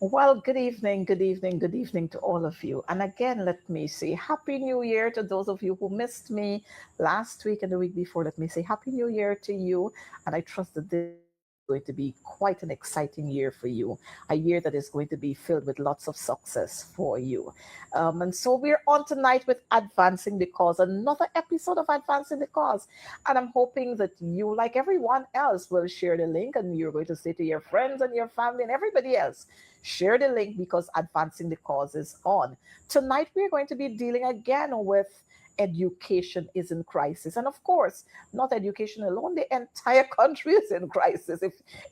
Well, good evening to all of you. And again, let me say Happy New Year to those of you who missed me last week and the week before. Let me say Happy New Year to you. And I trust that this year is going to be quite an exciting year for you, a year that is going to be filled with lots of success for you. And so we're on tonight with Advancing the Cause, another episode of Advancing the Cause. And I'm hoping that you, like everyone else, will share the link and you're going to say to your friends and your family and everybody else, share the link because Advancing the Cause is on. Tonight, we're going to be dealing again with education is in crisis. And of course, not education alone, the entire country is in crisis,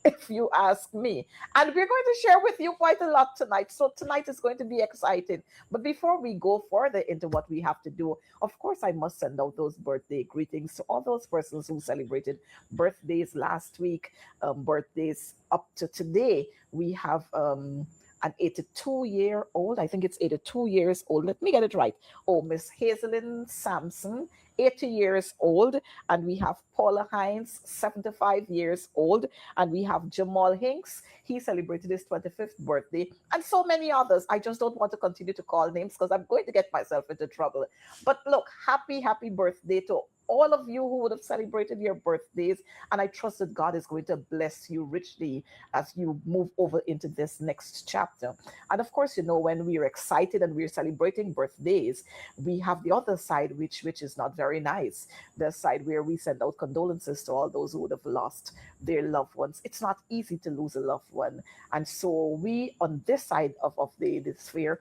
if you ask me. And we're going to share with you quite a lot tonight. So tonight is going to be exciting. But before we go further into what we have to do, of course, I must send out those birthday greetings to all those persons who celebrated birthdays last week, birthdays up to today. We have an 82-year-old. I think it's 82 years old. Let me get it right. Oh, Miss Hazelyn Sampson, 80 years old. And we have Paula Hines, 75 years old. And we have Jamal Hinks. He celebrated his 25th birthday. And so many others. I just don't want to continue to call names because I'm going to get myself into trouble. But look, happy birthday to all of you who would have celebrated your birthdays. And I trust that God is going to bless you richly as you move over into this next chapter. And of course, you know, when we're excited and we're celebrating birthdays, we have the other side, which is not very nice. The side where we send out condolences to all those who would have lost their loved ones. It's not easy to lose a loved one. And so we, on this side of the sphere,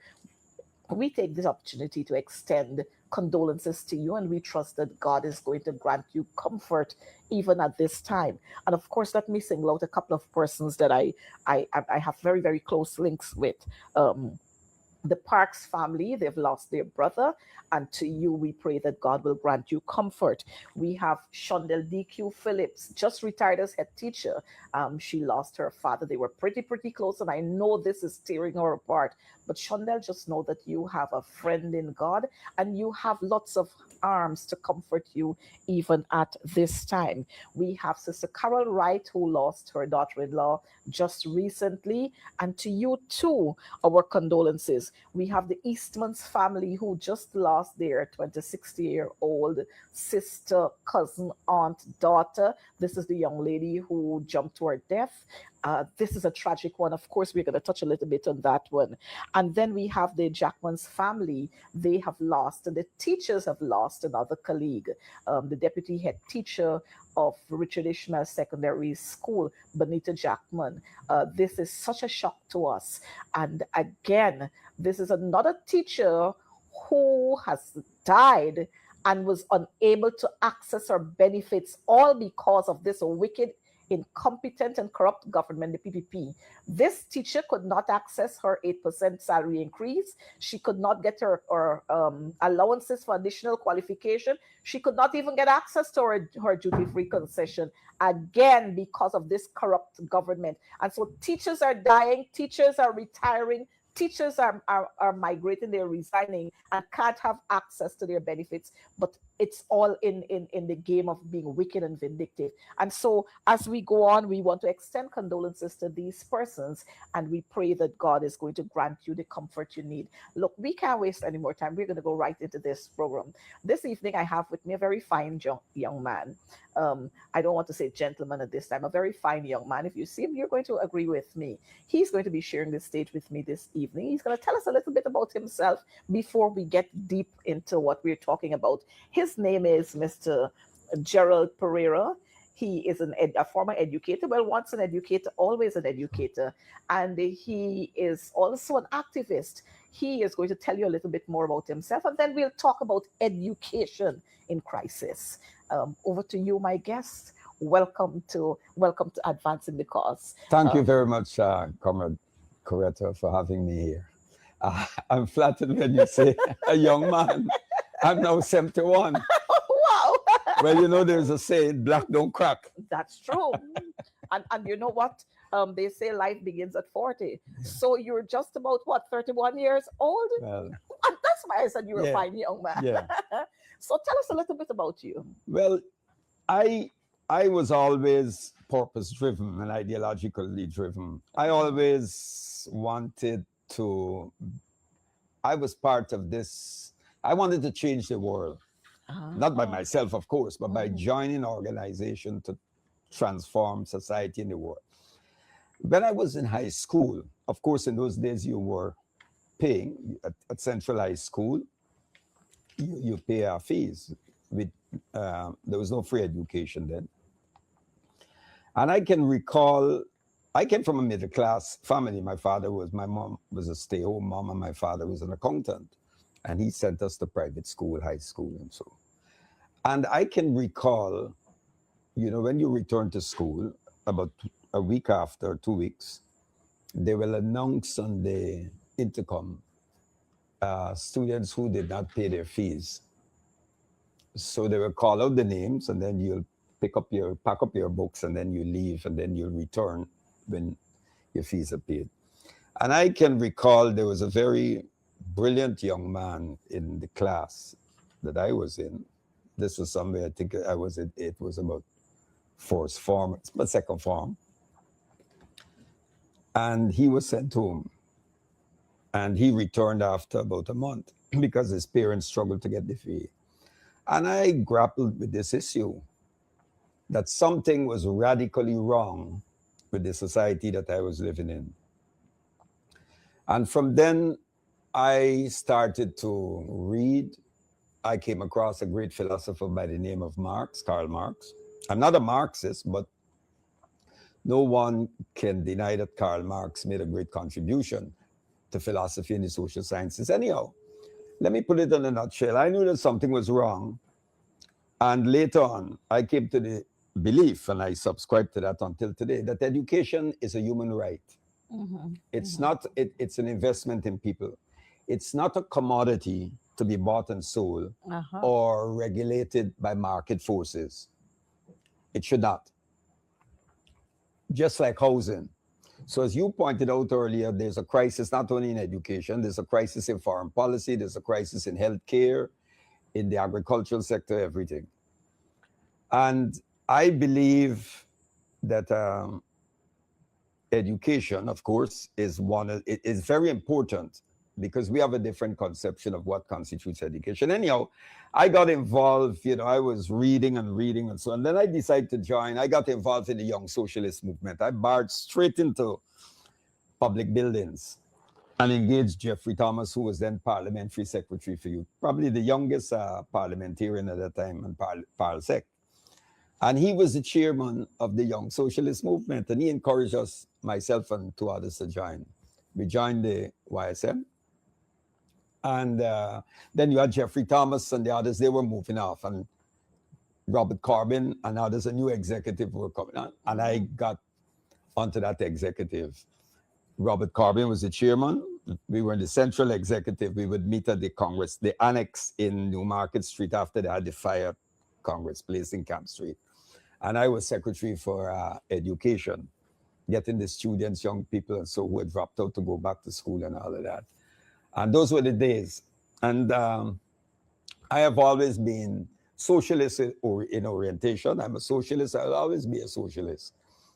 we take this opportunity to extend condolences to you, and we trust that God is going to grant you comfort even at this time. And of course, let me single out a couple of persons that I have very close links with. Um, the Parks family, they've lost their brother, and to you, we pray that God will grant you comfort. We have Shondell DQ Phillips, just retired as head teacher. She lost her father. They were pretty close, and I know this is tearing her apart. But Shondell, just know that you have a friend in God, and you have lots of arms to comfort you even at this time. We have Sister Carol Wright, who lost her daughter-in-law just recently, and to you too, our condolences. We have the Eastman's family who just lost their 26-year-old sister, cousin, aunt, daughter. This is the young lady who jumped to her death. This is a tragic one. Of course, we're going to touch a little bit on that one. And then we have the Jackman's family. They have lost, and the teachers have lost another colleague, the deputy head teacher of Richard Ishmael Secondary School, Benita Jackman. This is such a shock to us. And again, this is another teacher who has died and was unable to access her benefits, all because of this wicked, incompetent, and corrupt government, the PPP. This teacher could not access her 8% salary increase. She could not get her allowances for additional qualification. She could not even get access to her duty-free concession, again, because of this corrupt government. And so teachers are dying, teachers are retiring, teachers are migrating, they're resigning and can't have access to their benefits. But it's all in the game of being wicked and vindictive. And so as we go on, we want to extend condolences to these persons, and we pray that God is going to grant you the comfort you need. Look, we can't waste any more time. We're going to go right into this program. This evening, I have with me a very fine young man. I don't want to say gentleman at this time, a very fine young man. If you see him, you're going to agree with me. He's going to be sharing the stage with me this evening. He's going to tell us a little bit about himself before we get deep into what we're talking about. His name is Mr. Gerald Pereira. He is a former educator. Well, once an educator, always an educator. And he is also an activist. He is going to tell you a little bit more about himself, and then we'll talk about education in crisis. Over to you, my guest. Welcome to Advancing the Cause. Thank you very much, Comrade Coretta, for having me here. I'm flattered when you say a young man. I'm now 71. Wow. Well, you know, there's a saying, black don't crack. That's true. And you know what? They say life begins at 40. So you're just about, what, 31 years old? Well, And that's why I said you were a fine young man. yeah. So tell us a little bit about you. Well, I I was always purpose driven and ideologically driven. I always wanted to, I was part of this, I wanted to change the world. Not by Oh. myself, of course, but by Mhm. joining organization to transform society in the world. When I was in high school, of course, in those days you were paying at Central High School, you pay our fees. With there was no free education then, and I can recall. I came from a middle class family. My mom was a stay home mom, and my father was an accountant, and he sent us to private school, high school, and so. And I can recall, when you return to school, about a week after, 2 weeks, they will announce on the intercom students who did not pay their fees. So they will call out the names, and then you'll pack up your books, and then you leave, and then you'll return when your fees are paid. And I can recall there was a very brilliant young man in the class that I was in. This was somewhere, I think I was in, it was about fourth form, but second form. And he was sent home. And he returned after about a month because his parents struggled to get the fee. And I grappled with this issue that something was radically wrong with the society that I was living in. And from then, I started to read. I came across a great philosopher by the name of Karl Marx. I'm not a Marxist, but no one can deny that Karl Marx made a great contribution to philosophy and the social sciences. Anyhow, let me put it in a nutshell. I knew that something was wrong. And later on, I came to the belief, and I subscribe to that until today, that education is a human right. Mhm. It's Mhm. not, it's an investment in people. It's not a commodity to be bought and sold Uh-huh. or regulated by market forces. It should not. Just like housing. So, as you pointed out earlier, there's a crisis not only in education, there's a crisis in foreign policy, there's a crisis in healthcare, in the agricultural sector, everything. And I believe that education, of course, it is very important because we have a different conception of what constitutes education. Anyhow, I got involved, I was reading and so on. Then I decided to join. I got involved in the Young Socialist movement. I barged straight into public buildings and engaged Jeffrey Thomas, who was then parliamentary secretary for youth, probably the youngest parliamentarian at that time, and Parlsec. And he was the chairman of the Young Socialist movement, and he encouraged us, myself and two others, to join. We joined the YSM, and then you had Jeffrey Thomas and the others. They were moving off, and Robert Corbyn and others, a new executive were coming on, and I got onto that executive. Robert Corbyn was the chairman. We were in the central executive. We would meet at the Congress, the annex in Newmarket Street after they had the fire Congress place in Camp Street. And I was secretary for education, getting the students, young people, and so who had dropped out to go back to school and all of that. And those were the days. And I have always been socialist in orientation. I'm a socialist. I'll always be a socialist.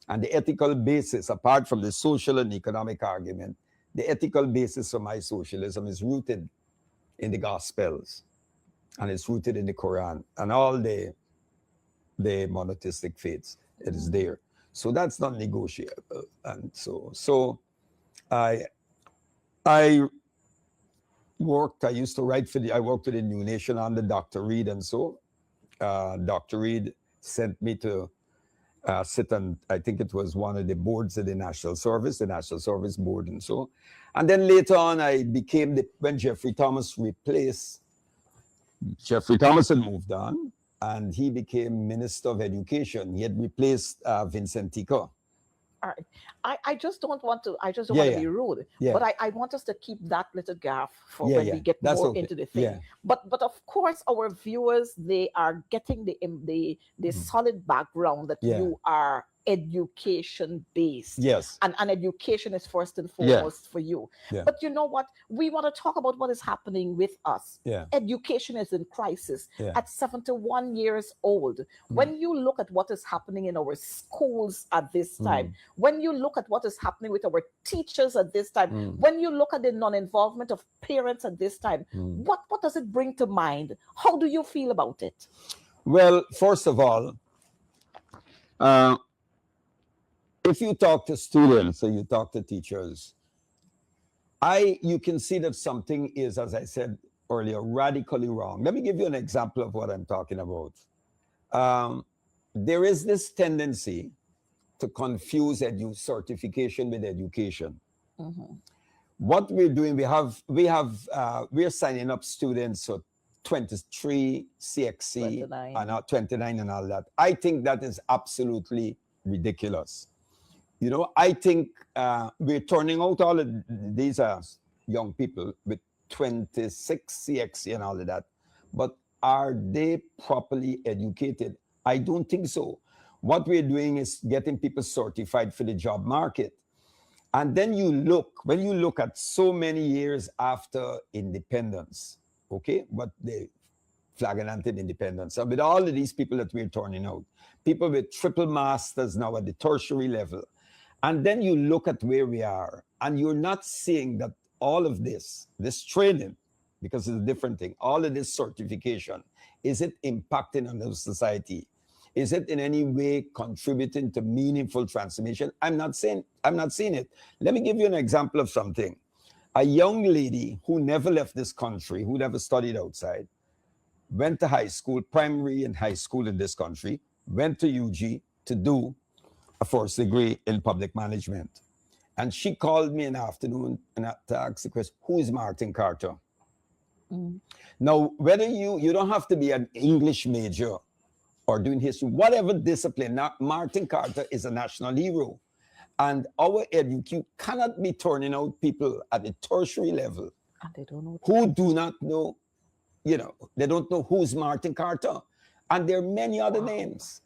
And the ethical basis, apart from the social and economic argument, the ethical basis of my socialism is rooted in the Gospels, and it's rooted in the Quran and all the monotheistic faiths. It is there. So that's not negotiable. And so I I worked. I used to write I worked with the New Nation under Dr. Reed, and so Dr. Reed sent me to sit on, I think it was one of the boards of the National Service Board, and so. And then later on, I became when Jeffrey Thomas replaced, Jeffrey Thomas had moved on, and he became Minister of Education. He had replaced Vincent Tico. All right. I just don't want to, I just don't Yeah, want to yeah, be rude, yeah, but I want us to keep that little gap for yeah, when yeah. we get That's more okay. into the Yeah. thing. But of course, our viewers, they are getting the Mm. solid background that Yeah. you are education based, Yes. and education is first and Yeah. foremost for you. Yeah. But you know what? We want to talk about what is happening with us. Yeah. Education is in crisis Yeah. at 71 years old. Mm. When you look at what is happening in our schools at this time, Mm. when you look at what is happening with our teachers at this time, Mm. when you look at the non-involvement of parents at this time, Mm. what does it bring to mind? How do you feel about it? Well, first of all, uh, if you talk to students or you talk to teachers, you can see that something is, as I said earlier, radically wrong. Let me give you an example of what I'm talking about. Um, there is this tendency to confuse certification with education. Mm-hmm. What we're doing, we're signing up students for 23 CXC 29. and 29 and all that. I think that is absolutely ridiculous. I think we're turning out all of these young people with 26 CXC and all of that. But are they properly educated? I don't think so. What we're doing is getting people certified for the job market. And then when you look at so many years after independence, okay, but the flagrant independence, and with all of these people that we're turning out, people with triple masters now at the tertiary level, and then you look at where we are, and you're not seeing that all of this training, because it's a different thing, all of this certification, is it impacting on the society? Is it in any way contributing to meaningful transformation? I'm not seeing it. Let me give you an example of something. A young lady who never left this country, who never studied outside, went to high school, primary and high school in this country, went to UG to do a first degree in public management. And she called me in the afternoon and to ask the question, who is Martin Carter? Mm. Now, whether you don't have to be an English major or doing history, whatever discipline, Martin Carter is a national hero. And our education cannot be turning out people at the tertiary level And they don't know. who do not know, they don't know who's Martin Carter. And there are many other names.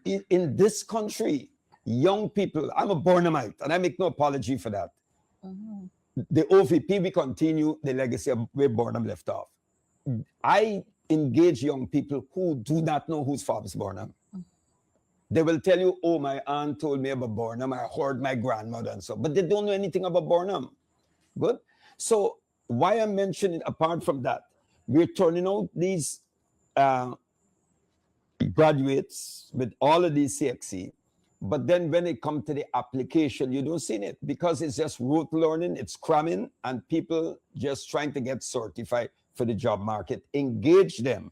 In this country, young people, I'm a Burnhamite, and I make no apology for that. Mm-hmm. The OVP, we continue the legacy of where Burnham left off. I engage young people who do not know who's Forbes Burnham. They will tell you, oh, my aunt told me about Burnham, I heard my grandmother and so, but they don't know anything about Burnham. Good? So why I'm mentioning, apart from that, we're turning out these graduates with all of these CXC, but then when it comes to the application, you don't see it because it's just rote learning, it's cramming, and people just trying to get certified for the job market. Engage them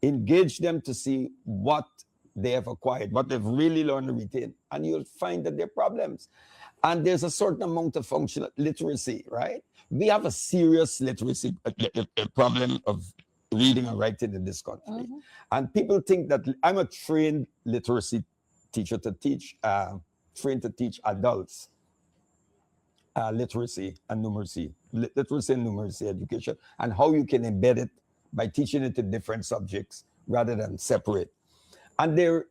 to see what they have acquired, what they've really learned and retained, and you'll find that there are problems. And there's a certain amount of functional literacy, right? We have a serious literacy a problem of reading and writing in this country. Mm-hmm. And people think that I'm a trained literacy teacher to teach, trained to teach adults literacy and numeracy, literacy and numeracy education, and how you can embed it by teaching it in different subjects rather than separate. And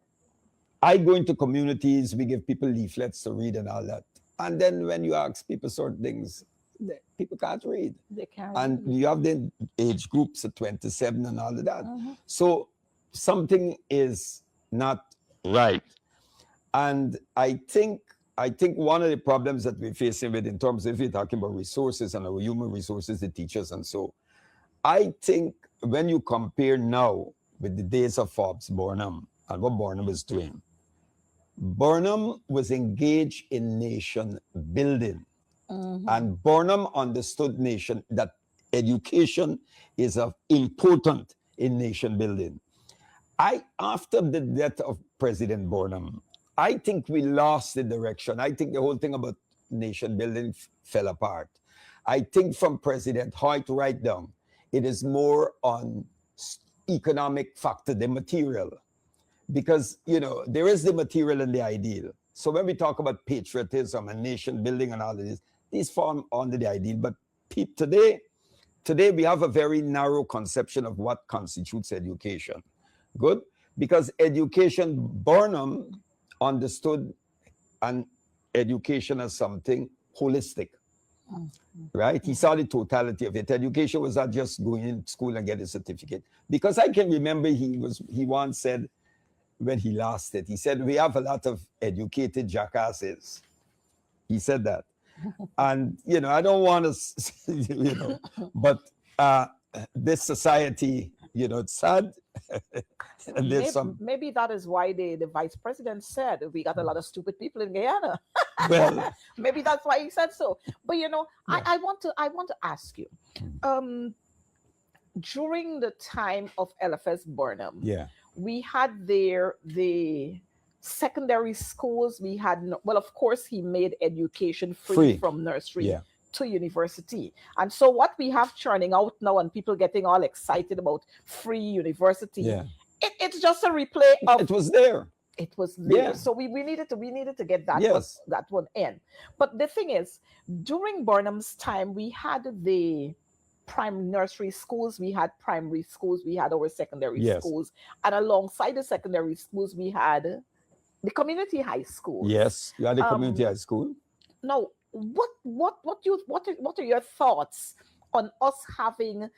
I go into communities, we give people leaflets to read and all that. And then when you ask people certain things, people can't read. They can't. And read. you have the age groups at 27 and all of that. Mm-hmm. So something is not right. And I think one of the problems that we're facing with, in terms of, if you're talking about resources and our human resources, the teachers and so, I think when you compare now with the days of Forbes Burnham and what Burnham was doing, Burnham was engaged in nation building. Mm-hmm. And Burnham understood that education is important in nation building. After the death of President Burnham, I think we lost the direction. I think the whole thing about nation building fell apart. I think from President Hoyt right down, it is more on economic factor, the material. Because, there is the material and the ideal. So when we talk about patriotism and nation building and all of this, these form under the ideal. But today we have a very narrow conception of what constitutes education. Good? Because education, Burnham understood an education as something holistic, right? He saw the totality of it. Education was not just going in school and get a certificate. Because I can remember he once said, when he lost it, he said, we have a lot of educated jackasses. He said that. And, I don't want to, but this society, it's sad. And there's maybe that is why the vice president said we got a lot of stupid people in Guyana. Well, maybe that's why he said so. But I want to ask you, during the time of LFS Burnham, we had there the secondary schools. We had of course he made education free. From nursery to university. And so what we have churning out now and people getting all excited about free university, it's just a replay of it was there. It was there. So we needed to get that that one in. But the thing is, during Burnham's time, we had the nursery schools, we had primary schools, we had our secondary schools, and alongside the secondary schools, we had the community high schools. Yes, you had the community high school. Now, what are your thoughts on us having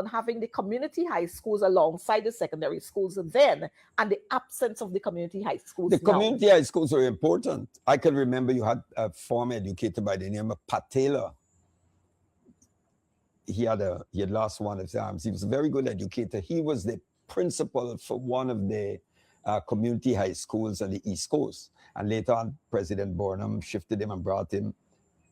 having the community high schools alongside the secondary schools then, and the absence of the community high schools? The community high schools are important. I can remember you had a former educator by the name of Pat Taylor. He had lost one of his arms. He was a very good educator. He was the principal for one of the community high schools on the East Coast. And later on, President Burnham shifted him and brought him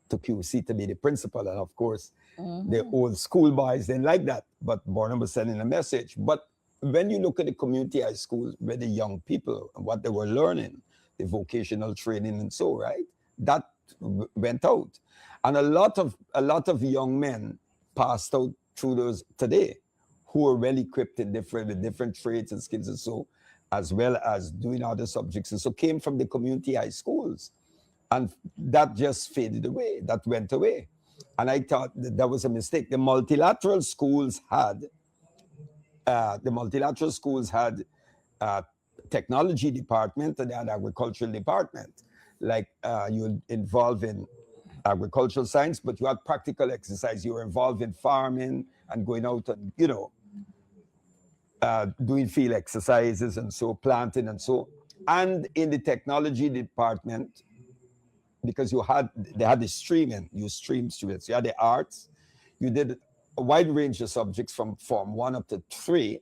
to QC to be the principal. And of course, the old school boys didn't like that, but Burnham was sending a message. But when you look at the community high schools, where the young people, what they were learning, the vocational training and so, right, that went out. And a lot of young men passed out through those today who are well equipped with different trades and skills and so, as well as doing other subjects, and so came from the community high schools. And that just faded away. That went away. And I thought that was a mistake. The multilateral schools had technology department and they had agricultural department. Like you're involved in agricultural science, but you had practical exercise. You were involved in farming and going out and, doing field exercises and so, planting and so. And in the technology department, because they had the streaming, you streamed students. You had the arts, you did a wide range of subjects from Form 1 up to 3,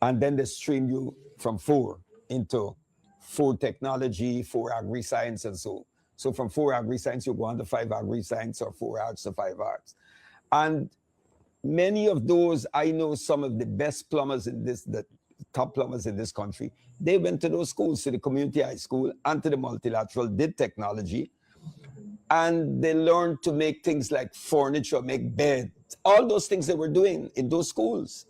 and then they streamed you from 4 into 4 technology, 4 agri-science and so. So from 4 agri-science, you go on to 5 agri-science or 4 arts to 5 arts. And many of those, I know some of the best plumbers the top plumbers in this country, they went to those schools, to the community high school and to the multilateral, did technology, and they learned to make things like furniture, make beds, all those things they were doing in those schools.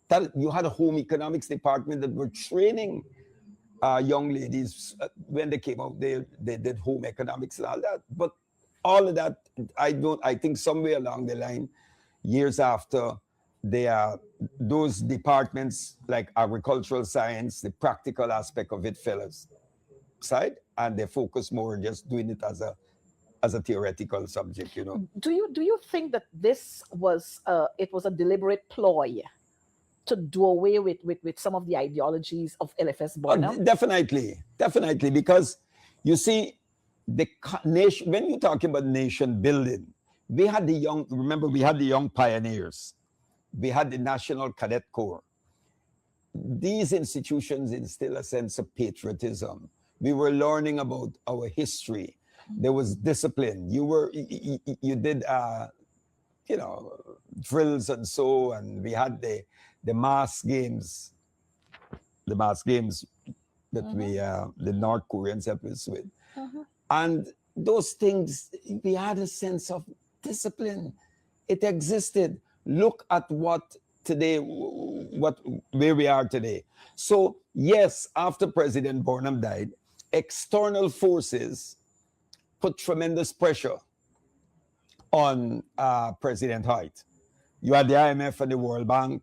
That you had a home economics department that were training young ladies when they came out. They did home economics and all that. But all of that, I think somewhere along the line, years after, those departments like agricultural science, the practical aspect of it fell aside, and they focus more on just doing it as a theoretical subject, Do you think that this was it was a deliberate ploy to do away with some of the ideologies of LFS Burnham? Definitely, because you see, the nation, when you're talking about nation building, we had the young pioneers, we had the National Cadet Corps. These institutions instill a sense of patriotism. We were learning about our history. There was discipline. You did drills and so, and we had the mass games that the North Koreans helped us with. And those things, we had a sense of discipline. It existed. Look at what today, where we are today. So yes, after President Burnham died, external forces put tremendous pressure on President Hoyt. You had the IMF and the World Bank,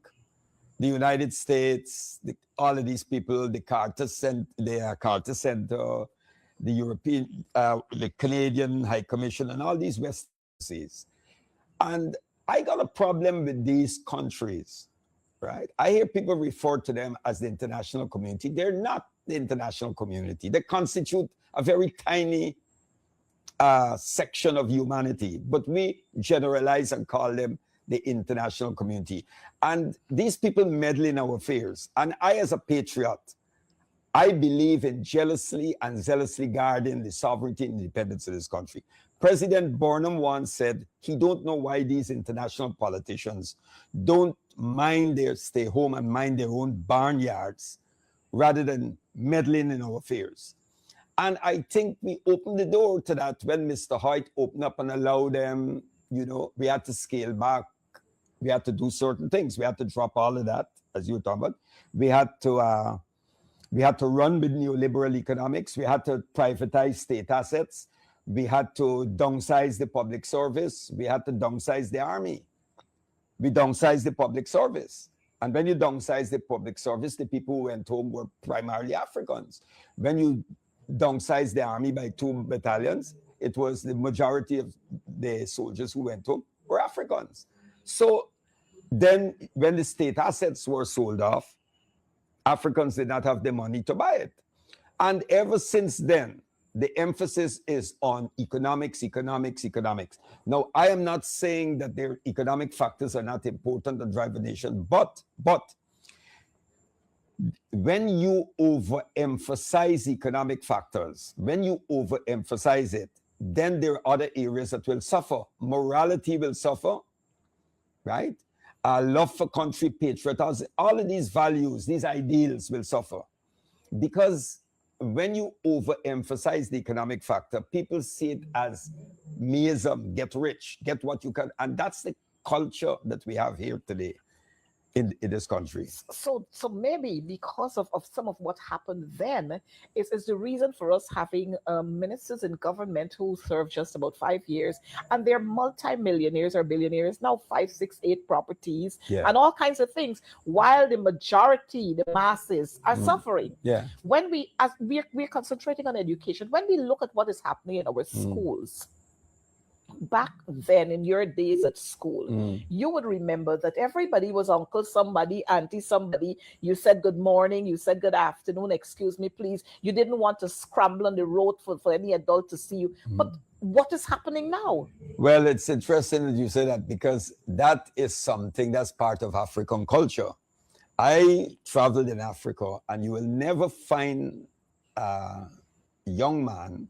the United States, all of these people, the Carter Center, the European, the Canadian High Commission, and all these Western agencies. And I got a problem with these countries, right? I hear people refer to them as the international community. They're not the international community. They constitute a very tiny section of humanity, but we generalize and call them the international community. And these people meddle in our affairs. And I, as a patriot, I believe in jealously and zealously guarding the sovereignty and independence of this country. President Burnham once said he don't know why these international politicians don't stay home and mind their own barnyards rather than meddling in our affairs. And I think we opened the door to that when Mr. Hoyt opened up and allowed them, we had to scale back. We had to do certain things. We had to drop all of that, as you were talking about. We had to run with neoliberal economics. We had to privatize state assets. We had to downsize the public service. We had to downsize the army. We downsized the public service. And when you downsize the public service, the people who went home were primarily Africans. When you downsized the army by 2 battalions, it was the majority of the soldiers who went home were Africans. So then when the state assets were sold off, Africans did not have the money to buy it. And ever since then, the emphasis is on economics. Now, I am not saying that their economic factors are not important to drive a nation, but when you overemphasize economic factors, when you overemphasize it, then there are other areas that will suffer. Morality will suffer, right? Love for country, patriotism, all of these values, these ideals will suffer. Because when you overemphasize the economic factor, people see it as meism, get rich, get what you can. And that's the culture that we have here today in this country. So maybe because of some of what happened then is the reason for us having ministers in government who serve just about 5 years, and they're multi-millionaires or billionaires now, 5, 6, 8 properties, and all kinds of things, while the majority, the masses, are suffering. When we're concentrating on education, when we look at what is happening in our schools, back then in your days at school, you would remember that everybody was uncle somebody, auntie somebody. You said good morning, you said good afternoon, excuse me, please. You didn't want to scramble on the road for any adult to see you. But what is happening now? Well, it's interesting that you say that, because that is something that's part of African culture. I traveled in Africa, and you will never find a young man.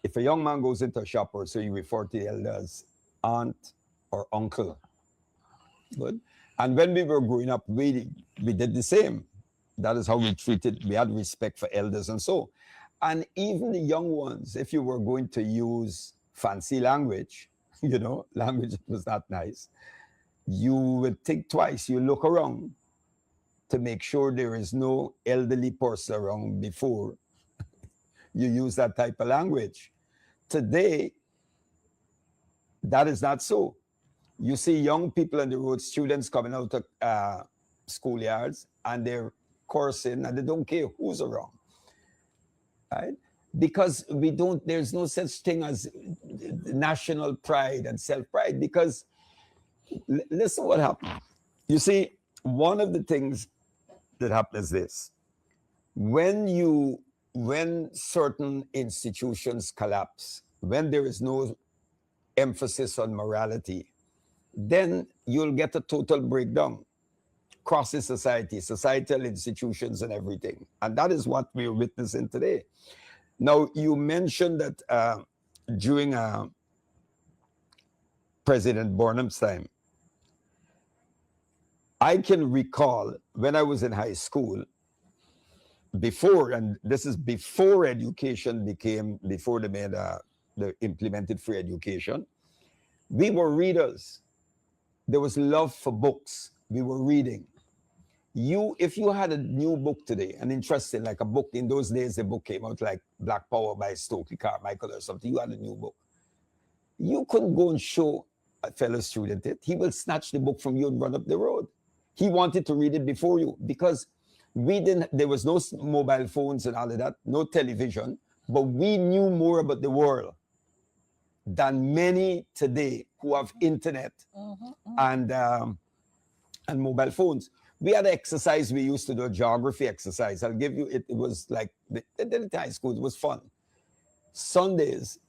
If a young man goes into a shop, or so you refer to the elders, aunt or uncle. Good. And when we were growing up, we did the same. That is how we treated. We had respect for elders and so. And even the young ones, if you were going to use fancy language, language that was not nice, you would think twice. You look around to make sure there is no elderly person around before you use that type of language. Today, that is not so. You see young people on the road, students coming out of schoolyards, and they're cursing, and they don't care who's around, right? Because there's no such thing as national pride and self-pride, because listen what happened. You see, one of the things that happened is this. When certain institutions collapse, when there is no emphasis on morality, then you'll get a total breakdown across the societal institutions and everything. And that is what we're witnessing today. Now, you mentioned that during President Burnham's time, I can recall when I was in high school, before, and this is before education before they implemented free education, we were readers. There was love for books. We were reading. if you had a new book today, an interesting, like a book in those days, the book came out like Black Power by Stokely Carmichael or something. You had a new book. You couldn't go and show a fellow student it. He will snatch the book from you and run up the road. He wanted to read it before you because there was no mobile phones and all of that, no television, but we knew more about the world than many today who have internet and mobile phones. We had an exercise we used to do, a geography exercise. I'll give you, it was like, the high school, it was fun. Sundays,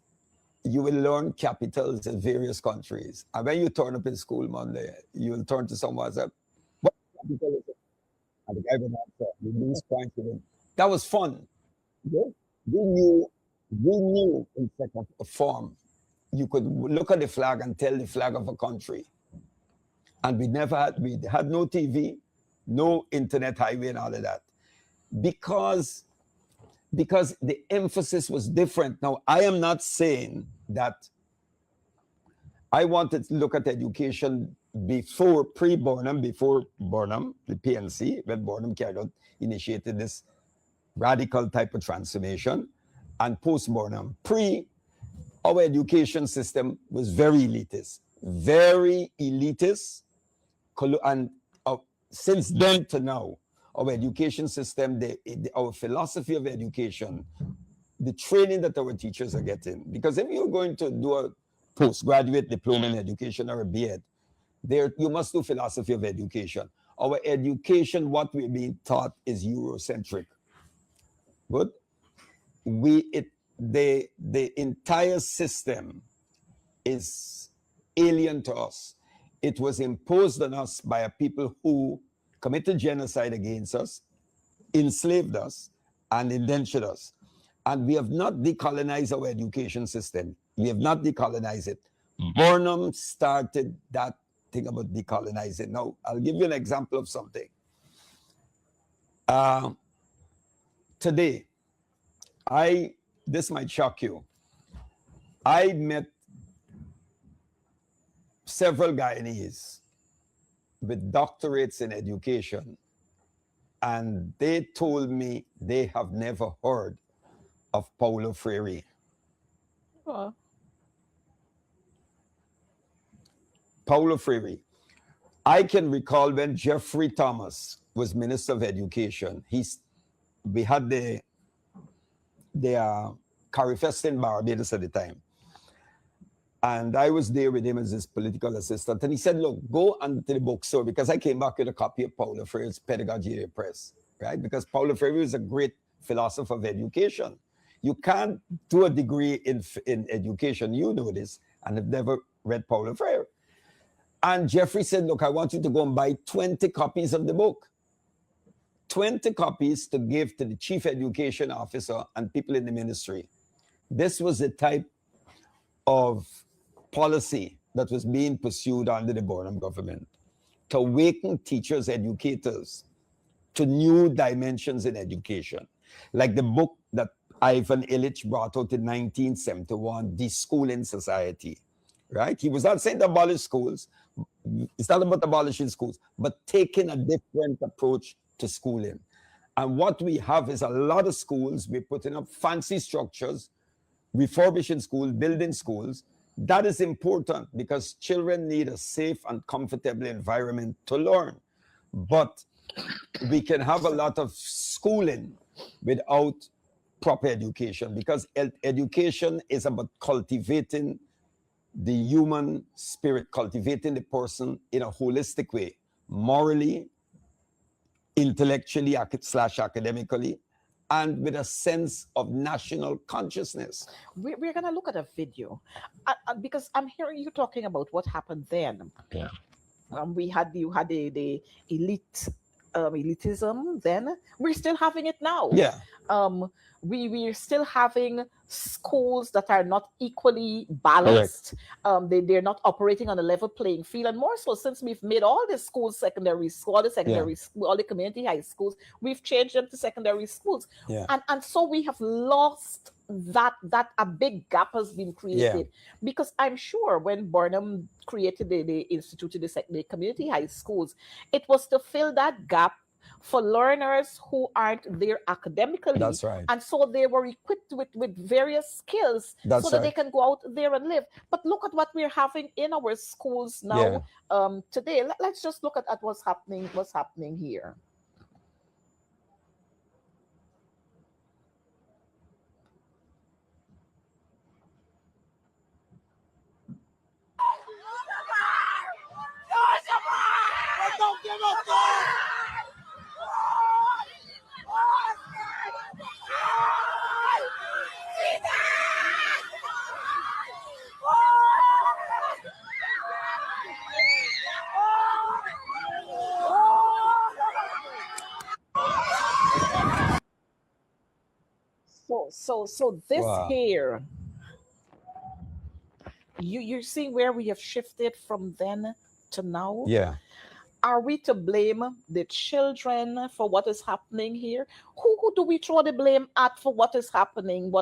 you will learn capitals of various countries. And when you turn up in school Monday, you will turn to someone and say, what capital is it? And the guy will answer, you lose points with him. That was fun. Yeah? We knew in second form, you could look at the flag and tell the flag of a country. And we had no TV, no internet highway and all of that. Because the emphasis was different. Now, I am not saying that I wanted to look at education pre-Burnham, before Burnham, the PNC, when Burnham initiated this radical type of transformation, and post-Burnham. Our education system was very elitist, and since then to now, our education system, our philosophy of education, the training that our teachers are getting, because if you're going to do a postgraduate diploma in education or a BEd, you must do philosophy of education. Our education, what we're being taught, is Eurocentric. But the entire system is alien to us. It was imposed on us by a people who committed genocide against us, enslaved us, and indentured us. And we have not decolonized our education system. We have not decolonized it. Burnham started that thing about decolonizing. Now, I'll give you an example of something. Today, this might shock you. I met several Guyanese with doctorates in education, and they told me they have never heard of Paulo Freire. Oh. Paulo Freire. I can recall when Jeffrey Thomas was Minister of Education. We had the Carifest in Barbados at the time. And I was there with him as his political assistant. And he said, look, go into the bookstore, because I came back with a copy of Paulo Freire's Pedagogy of the Press, right? Because Paulo Freire is a great philosopher of education. You can't do a degree in education, you know this, and have never read Paulo Freire. And Jeffrey said, look, I want you to go and buy 20 copies of the book. 20 copies to give to the chief education officer and people in the ministry. This was the type of policy that was being pursued under the Burnham government, to awaken teachers, educators to new dimensions in education. Like the book that Ivan Illich brought out in 1971, Deschooling Society, right? He was not saying to abolish schools. It's not about abolishing schools, but taking a different approach to schooling. And what we have is a lot of schools, we're putting up fancy structures, refurbishing schools, building schools. That is important because children need a safe and comfortable environment to learn. But we can have a lot of schooling without proper education, because education is about cultivating the human spirit, cultivating the person in a holistic way, morally, intellectually / academically, and with a sense of national consciousness. We're going to look at a video because I'm hearing you talking about what happened then. Yeah. You had the elite elitism then. We're still having it now. Yeah. We're still having schools that are not equally balanced. They're not operating on a level playing field, and more so since we've made all the schools secondary school, all the community high schools, we've changed them to secondary schools. Yeah. And so we have lost that a big gap has been created. Because I'm sure when Burnham created the institute, the community high schools, it was to fill that gap for learners who aren't there academically. That's right. And so they were equipped with various skills That's so that they right. can go out there and live. But look at what we're having in our schools Yeah. now today. Let's just look at what's happening here. Don't give up, God! So this Wow. here, you're seeing where we have shifted from then to now. Yeah. Are we to blame the children for what is happening here? Who do we throw the blame at for what is happening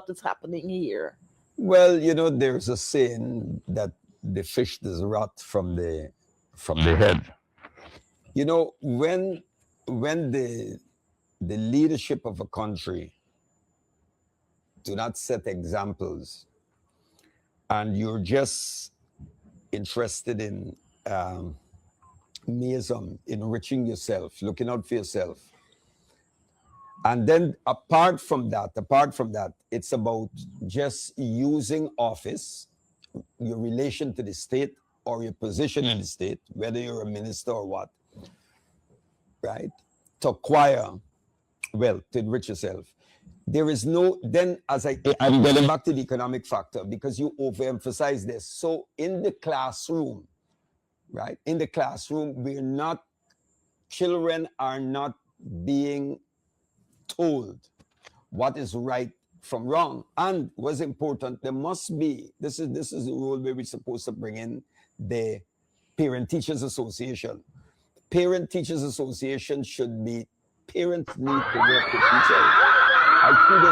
here? Well, there's a saying that the fish does rot from the head. When the leadership of a country do not set examples, and you're just interested in meism, enriching yourself, looking out for yourself, and then apart from that, it's about just using office, your relation to the state or your position in the state, whether you're a minister or what, right, to acquire wealth, to enrich yourself. There is no, then I'm getting back to the economic factor because you overemphasize this. So in the classroom, right, children are not being told what is right from wrong. And what's important, there must be, this is the role where we're supposed to bring in the Parent Teachers Association. Parent Teachers Association should be, parents need to work with teachers. I think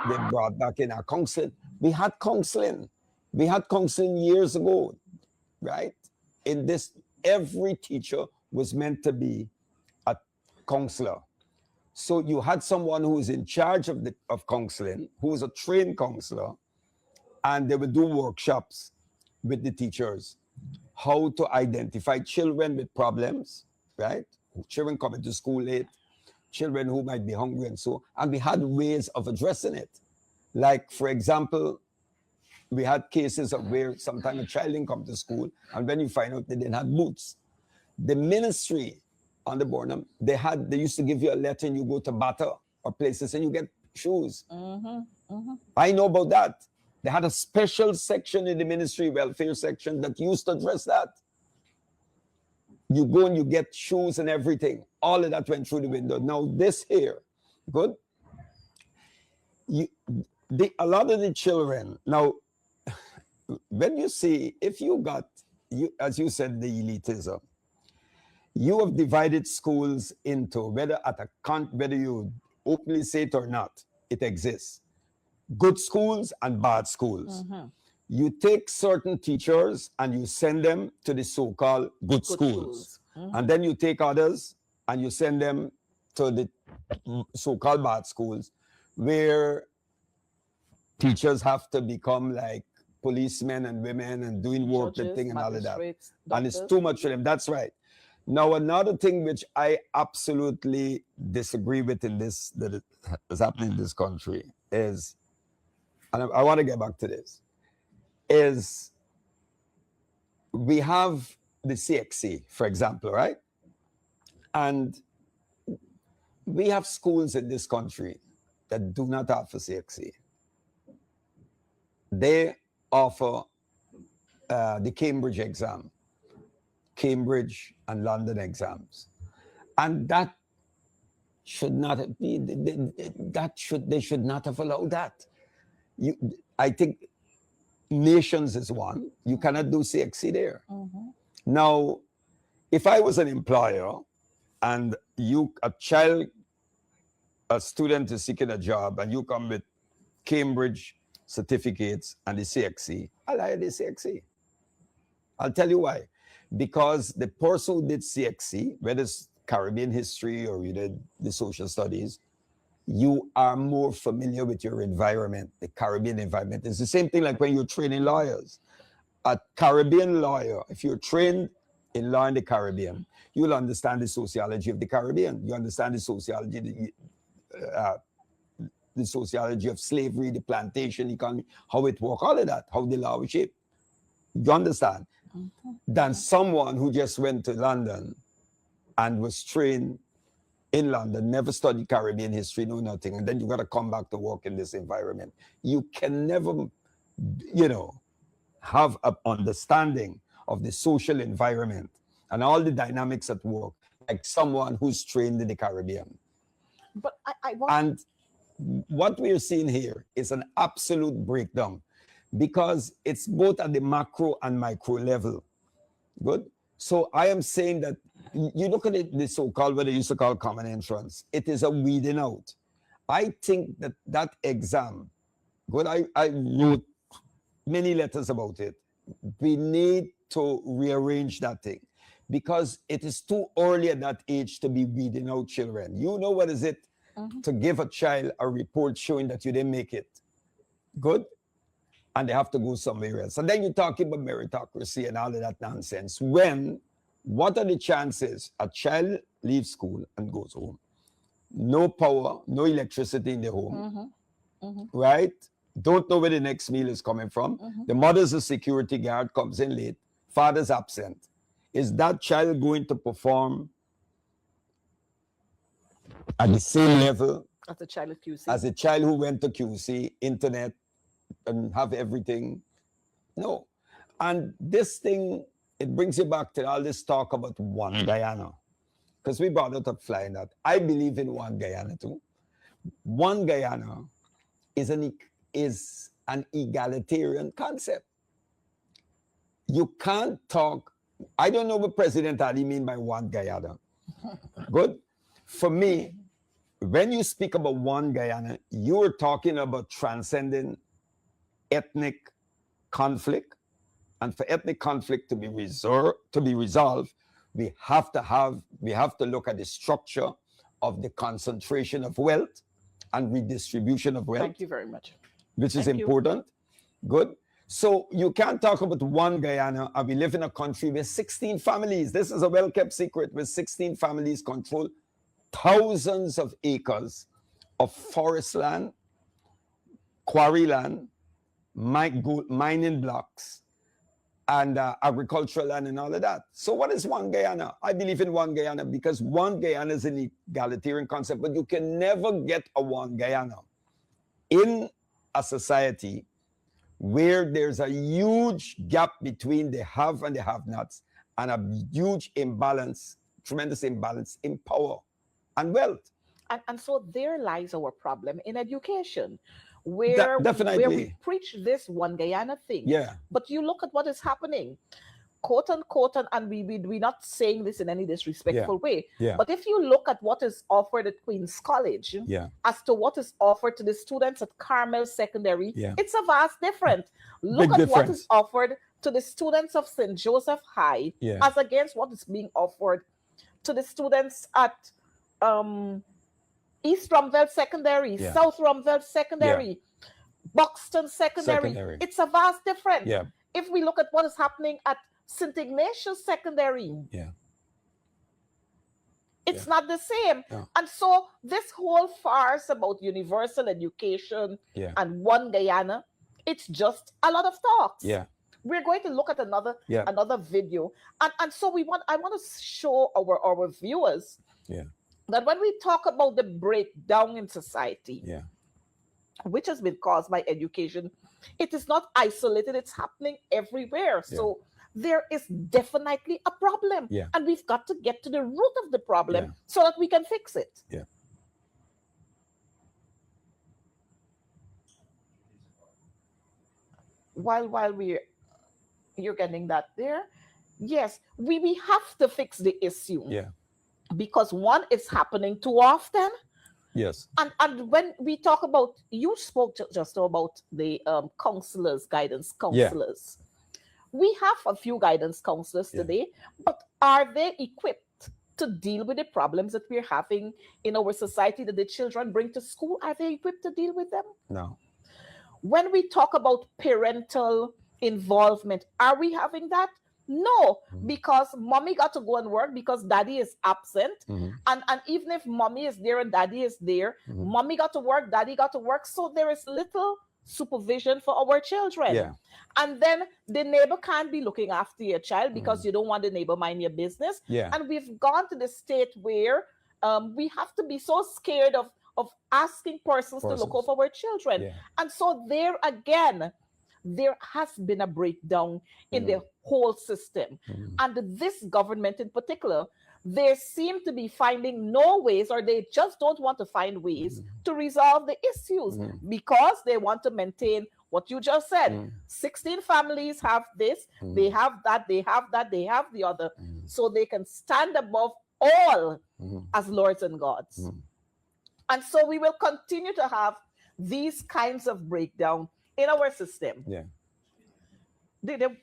they brought back in our counseling. We had counseling years ago, right? In this, every teacher was meant to be a counselor. So you had someone who was in charge of counseling, who was a trained counselor, and they would do workshops with the teachers, how to identify children with problems, right? Children coming to school late, children who might be hungry and so, and we had ways of addressing it. Like, for example, we had cases of where sometimes a child didn't come to school, and when you find out they didn't have boots, the ministry on the Bornham, they used to give you a letter and you go to Bata or places and you get shoes. I know about that. They had a special section in the ministry welfare section that used to address that. You go and you get shoes and everything. All of that went through the window. Now this here, good. A lot of the children, now, when you see, if you got, as you said, the elitism, you have divided schools into, whether you openly say it or not, it exists. Good schools and bad schools. You take certain teachers and you send them to the so-called good schools. And then you take others and you send them to the so-called bad schools, where teachers have to become like policemen and women and doing work and thing and all of that. And it's too much for them. That's right. Now, another thing which I absolutely disagree with that is happening in this country is, and I want to get back to this, is we have the CXC, for example, right? And we have schools in this country that do not offer CXC. They offer the Cambridge exam, Cambridge and London exams, and that should not be. They should not have allowed that. I think nations is one. You cannot do CXC there. Now, if I was an employer and a student is seeking a job, and you come with Cambridge certificates and the CXC, I'll hire the CXC. I'll tell you why. Because the person who did CXC, whether it's Caribbean history or you did the social studies, you are more familiar with your environment, the Caribbean environment. It's the same thing like when you're training lawyers. A Caribbean lawyer, if you're trained in law in the Caribbean, you'll understand the sociology of the Caribbean. You understand the sociology of slavery, the plantation economy, how it works, all of that, how the law was shaped. You understand? Than someone who just went to London and was trained in London, never studied Caribbean history, know nothing, and then you got to come back to work in this environment. You can never, have an understanding of the social environment and all the dynamics at work like someone who's trained in the Caribbean. But I want... And what we're seeing here is an absolute breakdown because it's both at the macro and micro level. Good. So I am saying that you look at it, the so-called, what they used to call common entrance, it is a weeding out. I think that exam, good, I wrote many letters about it. We need to rearrange that thing because it is too early at that age to be weeding out children. You know what is it to give a child a report showing that you didn't make it? Good. And they have to go somewhere else. And then you're talking about meritocracy and all of that nonsense. What are the chances a child leaves school and goes home? No power, no electricity in the home, right? Don't know where the next meal is coming from. The mother's a security guard, comes in late, father's absent. Is that child going to perform at the same level as a child at QC? As a child who went to QC, internet, and have everything? No. And this thing, it brings you back to all this talk about one Guyana. Because we brought it up flying that. I believe in one Guyana too. One Guyana is an egalitarian concept. You can't talk, I don't know what President Ali mean by one Guyana. Good? For me, when you speak about one Guyana, you're talking about transcending ethnic conflict. And for ethnic conflict to be resolved, we have to look at the structure of the concentration of wealth and redistribution of wealth. Thank you very much. Which is important. Good. So you can't talk about one Guyana and we live in a country with 16 families. This is a well-kept secret, with 16 families control thousands of acres of forest land, quarry land, mining blocks, and agricultural land and all of that. So what is one Guyana? I believe in one Guyana because one Guyana is an egalitarian concept, but you can never get a one Guyana in a society where there's a huge gap between the have and the have-nots and a huge imbalance, tremendous imbalance in power and wealth. And so there lies our problem in education, where we preach this one Guyana thing. Yeah. But you look at what is happening, quote unquote, and we're not saying this in any disrespectful way. Yeah. But if you look at what is offered at Queen's College, as to what is offered to the students at Carmel Secondary, it's a vast difference. Look at what is offered to the students of St. Joseph High as against what is being offered to the students at East Rumveld Secondary, South Rumveld Secondary, Buxton Secondary. It's a vast difference. Yeah. If we look at what is happening at St. Ignatius Secondary, it's not the same. Yeah. And so this whole farce about universal education and one Guyana, it's just a lot of talks. Yeah. We're going to look at another video. And so I want to show our viewers that when we talk about the breakdown in society, which has been caused by education, it is not isolated, it's happening everywhere. So there is definitely a problem. And we've got to get to the root of the problem so that we can fix it. While you're getting that there, yes, we have to fix the issue. Because one, it's happening too often. Yes. And when we talk about, you spoke just about the counselors, guidance counselors. We have a few guidance counselors today, but are they equipped to deal with the problems that we're having in our society that the children bring to school? Are they equipped to deal with them? No. When we talk about parental involvement, are we having that? No, because mommy got to go and work because daddy is absent. And even if mommy is there and daddy is there, mommy got to work, daddy got to work. So there is little supervision for our children. Yeah. And then the neighbor can't be looking after your child because you don't want the neighbor mind your business. Yeah. And we've gone to the state where we have to be so scared of asking persons to look over our children. Yeah. And so there again, there has been a breakdown in the whole system. And this government in particular, they seem to be finding no ways, or they just don't want to find ways to resolve the issues because they want to maintain what you just said. 16 families have this, they have that, they have that, they have the other. So they can stand above all as lords and gods. And so we will continue to have these kinds of breakdown in our system. Yeah.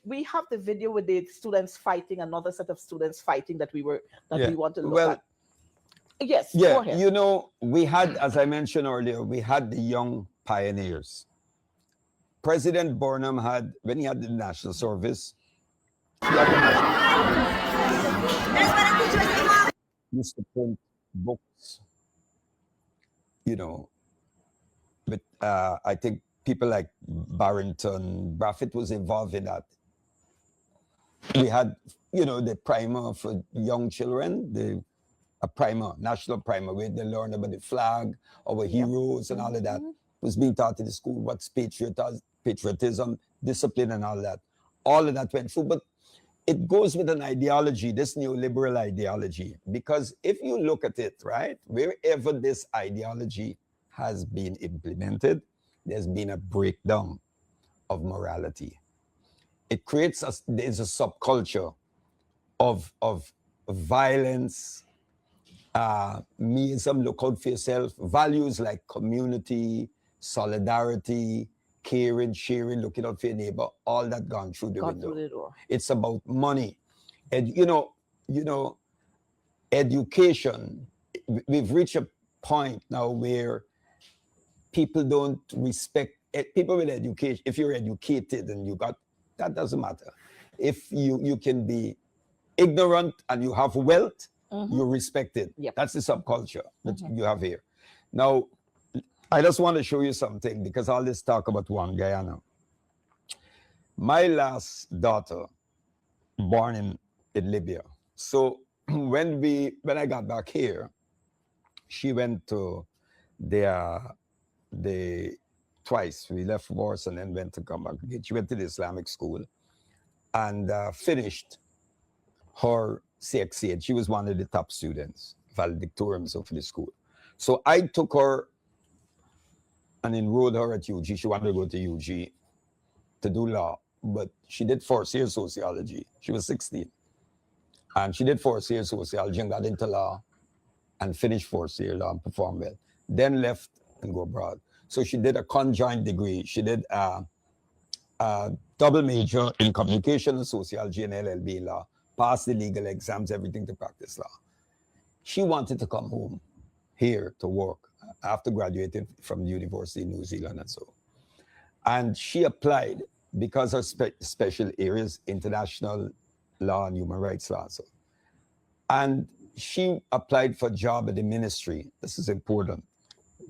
We have the video with the students fighting, another set of students fighting that we want to look at. Yes, yeah, go ahead. You know, we had, as I mentioned earlier, we had the young pioneers. President Burnham had, when he had the national service, he used to print books, you know, but I think people like Barrington Braffett was involved in that. We had, you know, the primer for young children, a primer, national primer, where they learn about the flag, our heroes and all of that. Was being taught in the school, what's patriotism, discipline and all that. All of that went through, but it goes with an ideology, this neoliberal ideology, because if you look at it, right, wherever this ideology has been implemented, there's been a breakdown of morality. It creates there's a subculture of violence, meism, look out for yourself, values like community, solidarity, caring, sharing, looking out for your neighbor, all that gone through the window. Through the door. It's about money. And you know, education, we've reached a point now where people don't respect people with education. If you're educated and you got, that doesn't matter. If you can be ignorant and you have wealth, you're respected. Yep. That's the subculture that you have here. Now, I just want to show you something, because all this talk about one Guyana. My last daughter, born in Libya. So when I got back here, she went to the twice. We left Wars and then went to come back again. She went to the Islamic school and finished her CXC. She was one of the top students, valedictorian for the school. So I took her and enrolled her at UG. She wanted to go to UG to do law, but she did 4 years sociology. She was 16. And she did 4 years sociology and got into law and finished 4 years law and performed well. Then left and go abroad. So she did a conjoint degree. She did a double major in communication and sociology and LLB law, passed the legal exams, everything to practice law. She wanted to come home here to work after graduating from the University of New Zealand and so. And she applied because her special areas, international law and human rights law. So. And she applied for a job at the ministry. This is important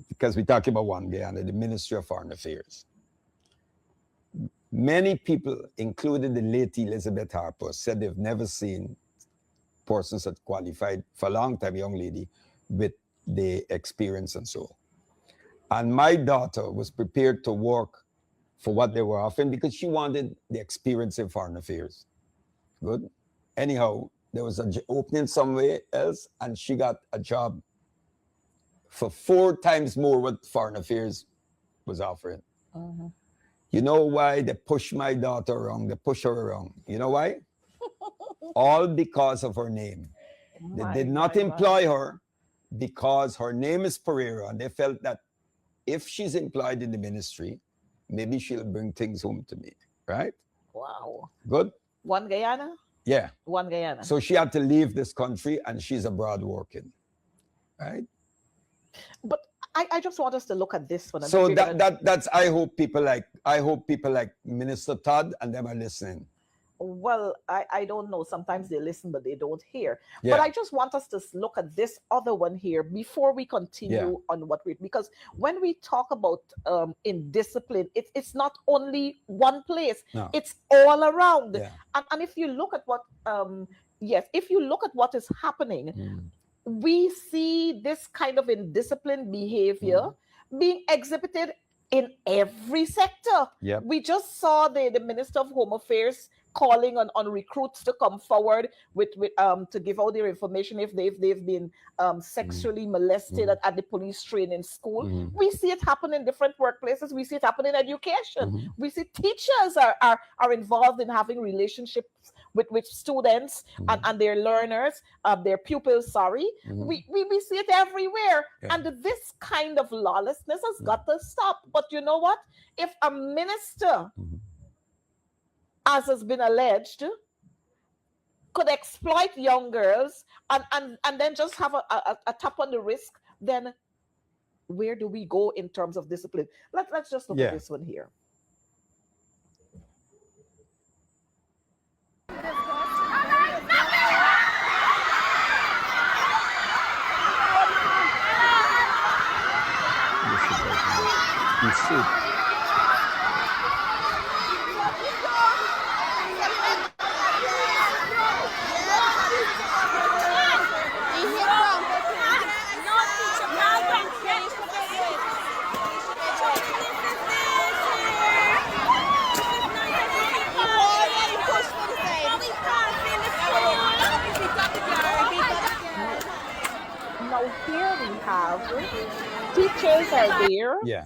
because we're talking about one Guyana, the Ministry of Foreign Affairs. Many people, including the late Elizabeth Harper, said they've never seen persons that qualified for a long time, young lady, with the experience and so. And my daughter was prepared to work for what they were offering because she wanted the experience in foreign affairs. Good. Anyhow, there was an opening somewhere else and she got a job for 4 times more what foreign affairs was offering. You know why they push my daughter around? They push her around. You know why? All because of her name. They did not employ her because her name is Pereira, and they felt that if she's employed in the ministry, maybe she'll bring things home to me, right? Wow. Good? One Guyana? Yeah. One Guyana. So she had to leave this country, and she's abroad working, right? But I just want us to look at this one. And So then we're gonna- that's I hope people like Minister Todd and them are listening. well, I don't know. Sometimes they listen, but they don't hear. Yeah. But I just want us to look at this other one here before we continue on what we, because when we talk about indiscipline, it's not only one place, No. it's all around. Yeah. And if you look at what, if you look at what is happening, we see this kind of indisciplined behavior being exhibited in every sector. Yep. We just saw the Minister of Home Affairs calling on recruits to come forward with to give out their information if they've been sexually molested at the police training school. We see it happen in different workplaces. We see it happen in education. We see teachers are involved in having relationships with students and their learners, their pupils, we see it everywhere. Yeah. And this kind of lawlessness has got to stop. But you know what? If a minister, as has been alleged, could exploit young girls and then just have a tap on the wrist, then where do we go in terms of discipline? Let's just look at this one here. You should. Now here we have teachers are there. Yeah.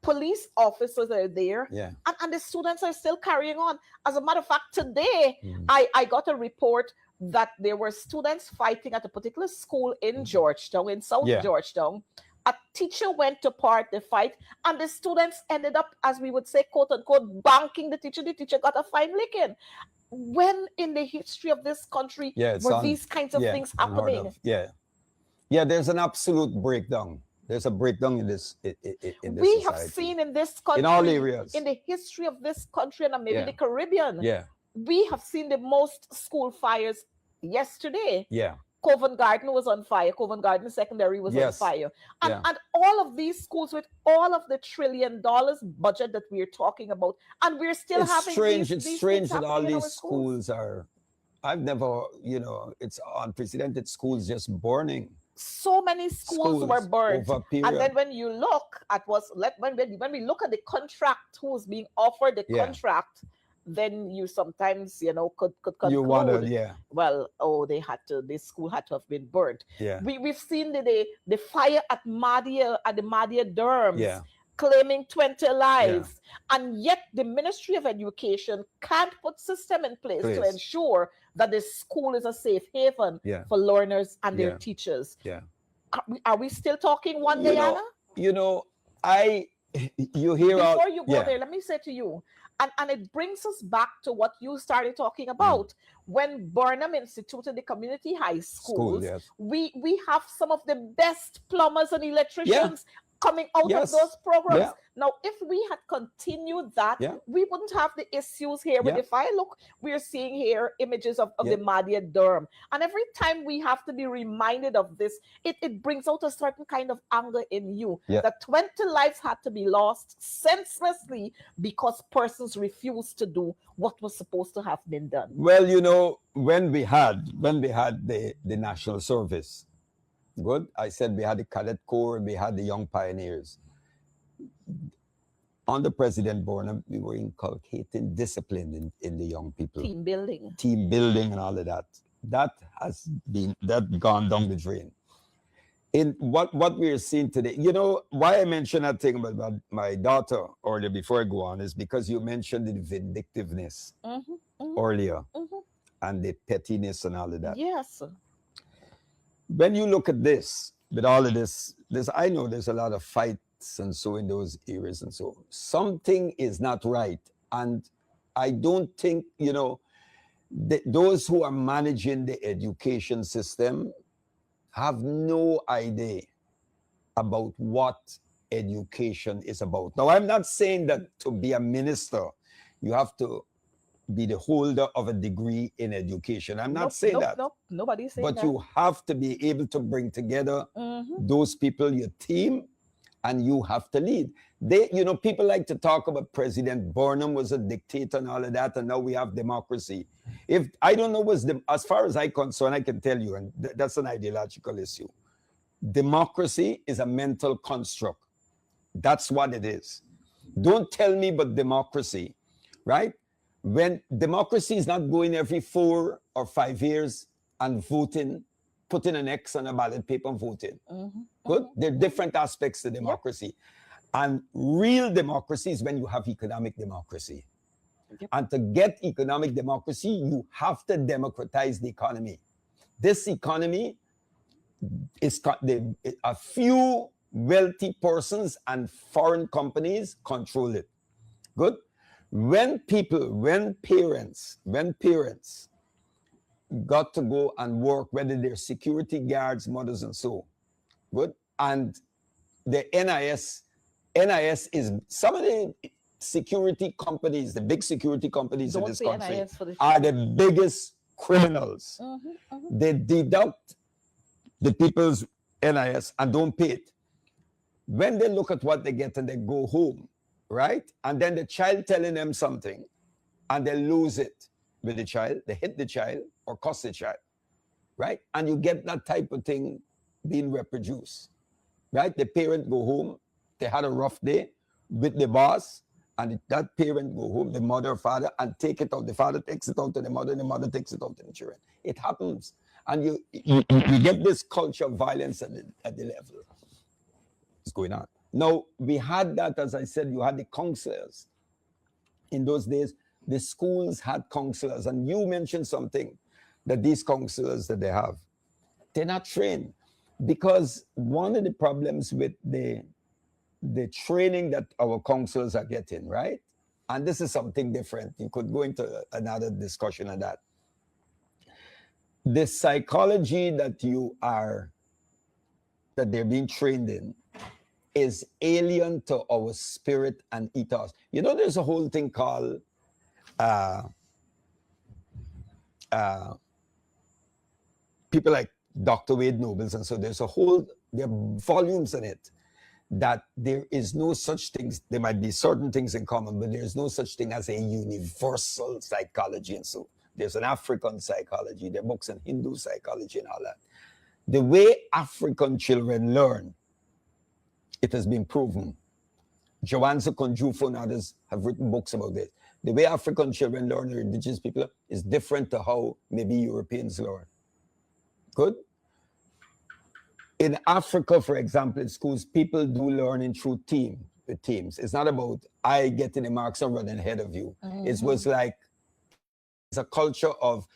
Police officers are there. Yeah. And the students are still carrying on. As a matter of fact, today I got a report that there were students fighting at a particular school in Georgetown, in South Georgetown. A teacher went to part the fight, and the students ended up, as we would say, quote unquote, banking the teacher. The teacher got a fine licking. When in the history of this country were these kinds of things happening? Yeah, there's an absolute breakdown. There's a breakdown in this. In this we society. have seen in this country, in all areas, in the history of this country and maybe the Caribbean. Yeah. We have seen the most school fires yesterday. Yeah. Covent Garden was on fire. Covent Garden Secondary was on fire. And all of these schools with all of the $1 trillion budget that we're talking about, and we're still having strange. These It's strange that things all happening in these our schools are. I've never, it's unprecedented. Schools just burning. So many schools were burned. Over a period. And then when you look at when we look at the contract, who's being offered the contract, then you sometimes could conclude, you wonder, well, this school had to have been burnt. Yeah. We've seen the fire at the Mahdia Durhams, claiming 20 lives, and yet the Ministry of Education can't put system in place to ensure that the school is a safe haven for learners and their teachers. Yeah. Are we still talking one Guyana? You hear before you go there, let me say to you, and it brings us back to what you started talking about. When Burnham instituted the community high schools, we have some of the best plumbers and electricians coming out of those programs. Now, if we had continued that, we wouldn't have the issues here. But if I look, we're seeing here images of the Mahdia Durham. And every time we have to be reminded of this, it brings out a certain kind of anger in you. That 20 lives had to be lost senselessly because persons refused to do what was supposed to have been done. Well, when we had the national service, good. I said we had the Cadet Corps, we had the Young Pioneers. Under President Burnham, we were inculcating discipline in the young people. Team building and all of that. That gone down the drain. In what we're seeing today, why I mentioned that thing about my daughter earlier before I go on is because you mentioned the vindictiveness earlier and the pettiness and all of that. Yes. When you look at this, with all of this, I know there's a lot of fights and so in those areas and so. Something is not right. And I don't think, those who are managing the education system have no idea about what education is about. Now, I'm not saying that to be a minister, you have to be the holder of a degree in education. I'm not saying that. Nope, nobody's saying but that. you have to be able to bring together Mm-hmm. those people, your team, and you have to lead. People like to talk about President Burnham was a dictator and all of that, and now we have democracy. If I don't know as far as I'm concerned, I can tell you, and that's an ideological issue. Democracy is a mental construct. That's what it is. Don't tell me about democracy, right? When democracy is not going every 4 or 5 years and voting, putting an X on a ballot paper and voting. Mm-hmm. Good. Mm-hmm. There are different aspects to democracy. Yep. And real democracy is when you have economic democracy. Yep. And to get economic democracy, you have to democratize the economy. This economy is a few wealthy persons and foreign companies control it. Good. When parents got to go and work, whether they're security guards, mothers, and so, good. And the NIS is some of the security companies, the big security companies in this country are the biggest criminals. Mm-hmm. Mm-hmm. They deduct the people's NIS and don't pay it. When they look at what they get and they go home, right? And then the child telling them something and they lose it with the child, they hit the child or cost the child, right? And you get that type of thing being reproduced, right? The parent go home, they had a rough day with the boss, and that parent go home, the mother or father, and take it out. The father takes it out to the mother, and the mother takes it out to the children. It happens. And you get this culture of violence at the level. It's going on. Now, we had that, as I said, you had the counselors. In those days, the schools had counselors. And you mentioned something, that these counselors that they have, they're not trained. Because one of the problems with the training that our counselors are getting, right? And this is something different. You could go into another discussion on that. The psychology that they're being trained in is alien to our spirit and ethos. There's a whole thing called people like Dr. Wade Nobles, and so there are volumes in it that there is no such things. There might be certain things in common, but there's no such thing as a universal psychology. And so there's an African psychology, there are books on Hindu psychology and all that. The way African children learn, it has been proven. Joanne Conjufo and others have written books about this. The way African children learn, or indigenous people, is different to how maybe Europeans learn. Good? In Africa, for example, in schools, people do learning through teams. It's not about I getting the marks and running ahead of you. Mm-hmm. It was like, it's a culture of,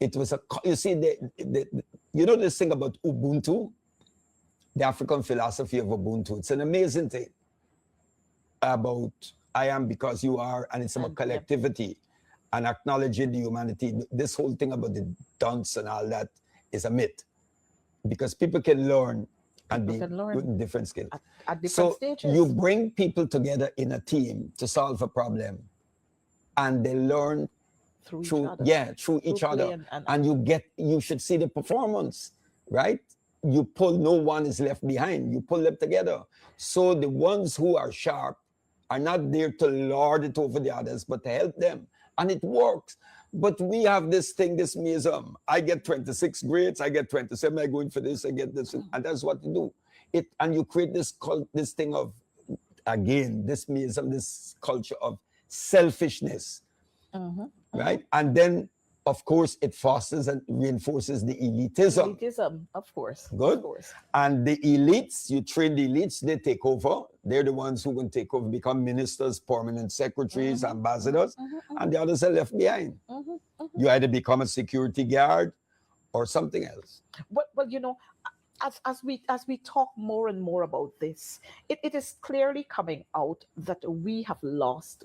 you see, this thing about Ubuntu, the African philosophy of Ubuntu. It's an amazing thing about I am because you are, and it's about collectivity and acknowledging the humanity. This whole thing about the dunce and all that is a myth, because people can learn and be good in different skills. At different stages. You bring people together in a team to solve a problem, and they learn through each other. And you should see the performance, right? You pull, no one is left behind. You pull them together. So the ones who are sharp are not there to lord it over the others, but to help them. And it works. But we have this thing, this museum. I get 26 grades, I get 27, I go in for this, I get this, and that's what you do. And you create this thing of, again, this museum, this culture of selfishness, right? And then, of course, it fosters and reinforces the elitism. Elitism, of course. Good. Of course. And the elites, you train the elites, they take over. They're the ones who can take over, become ministers, permanent secretaries, ambassadors, and the others are left behind. You either become a security guard or something else. Well, as we talk more and more about this, it is clearly coming out that we've lost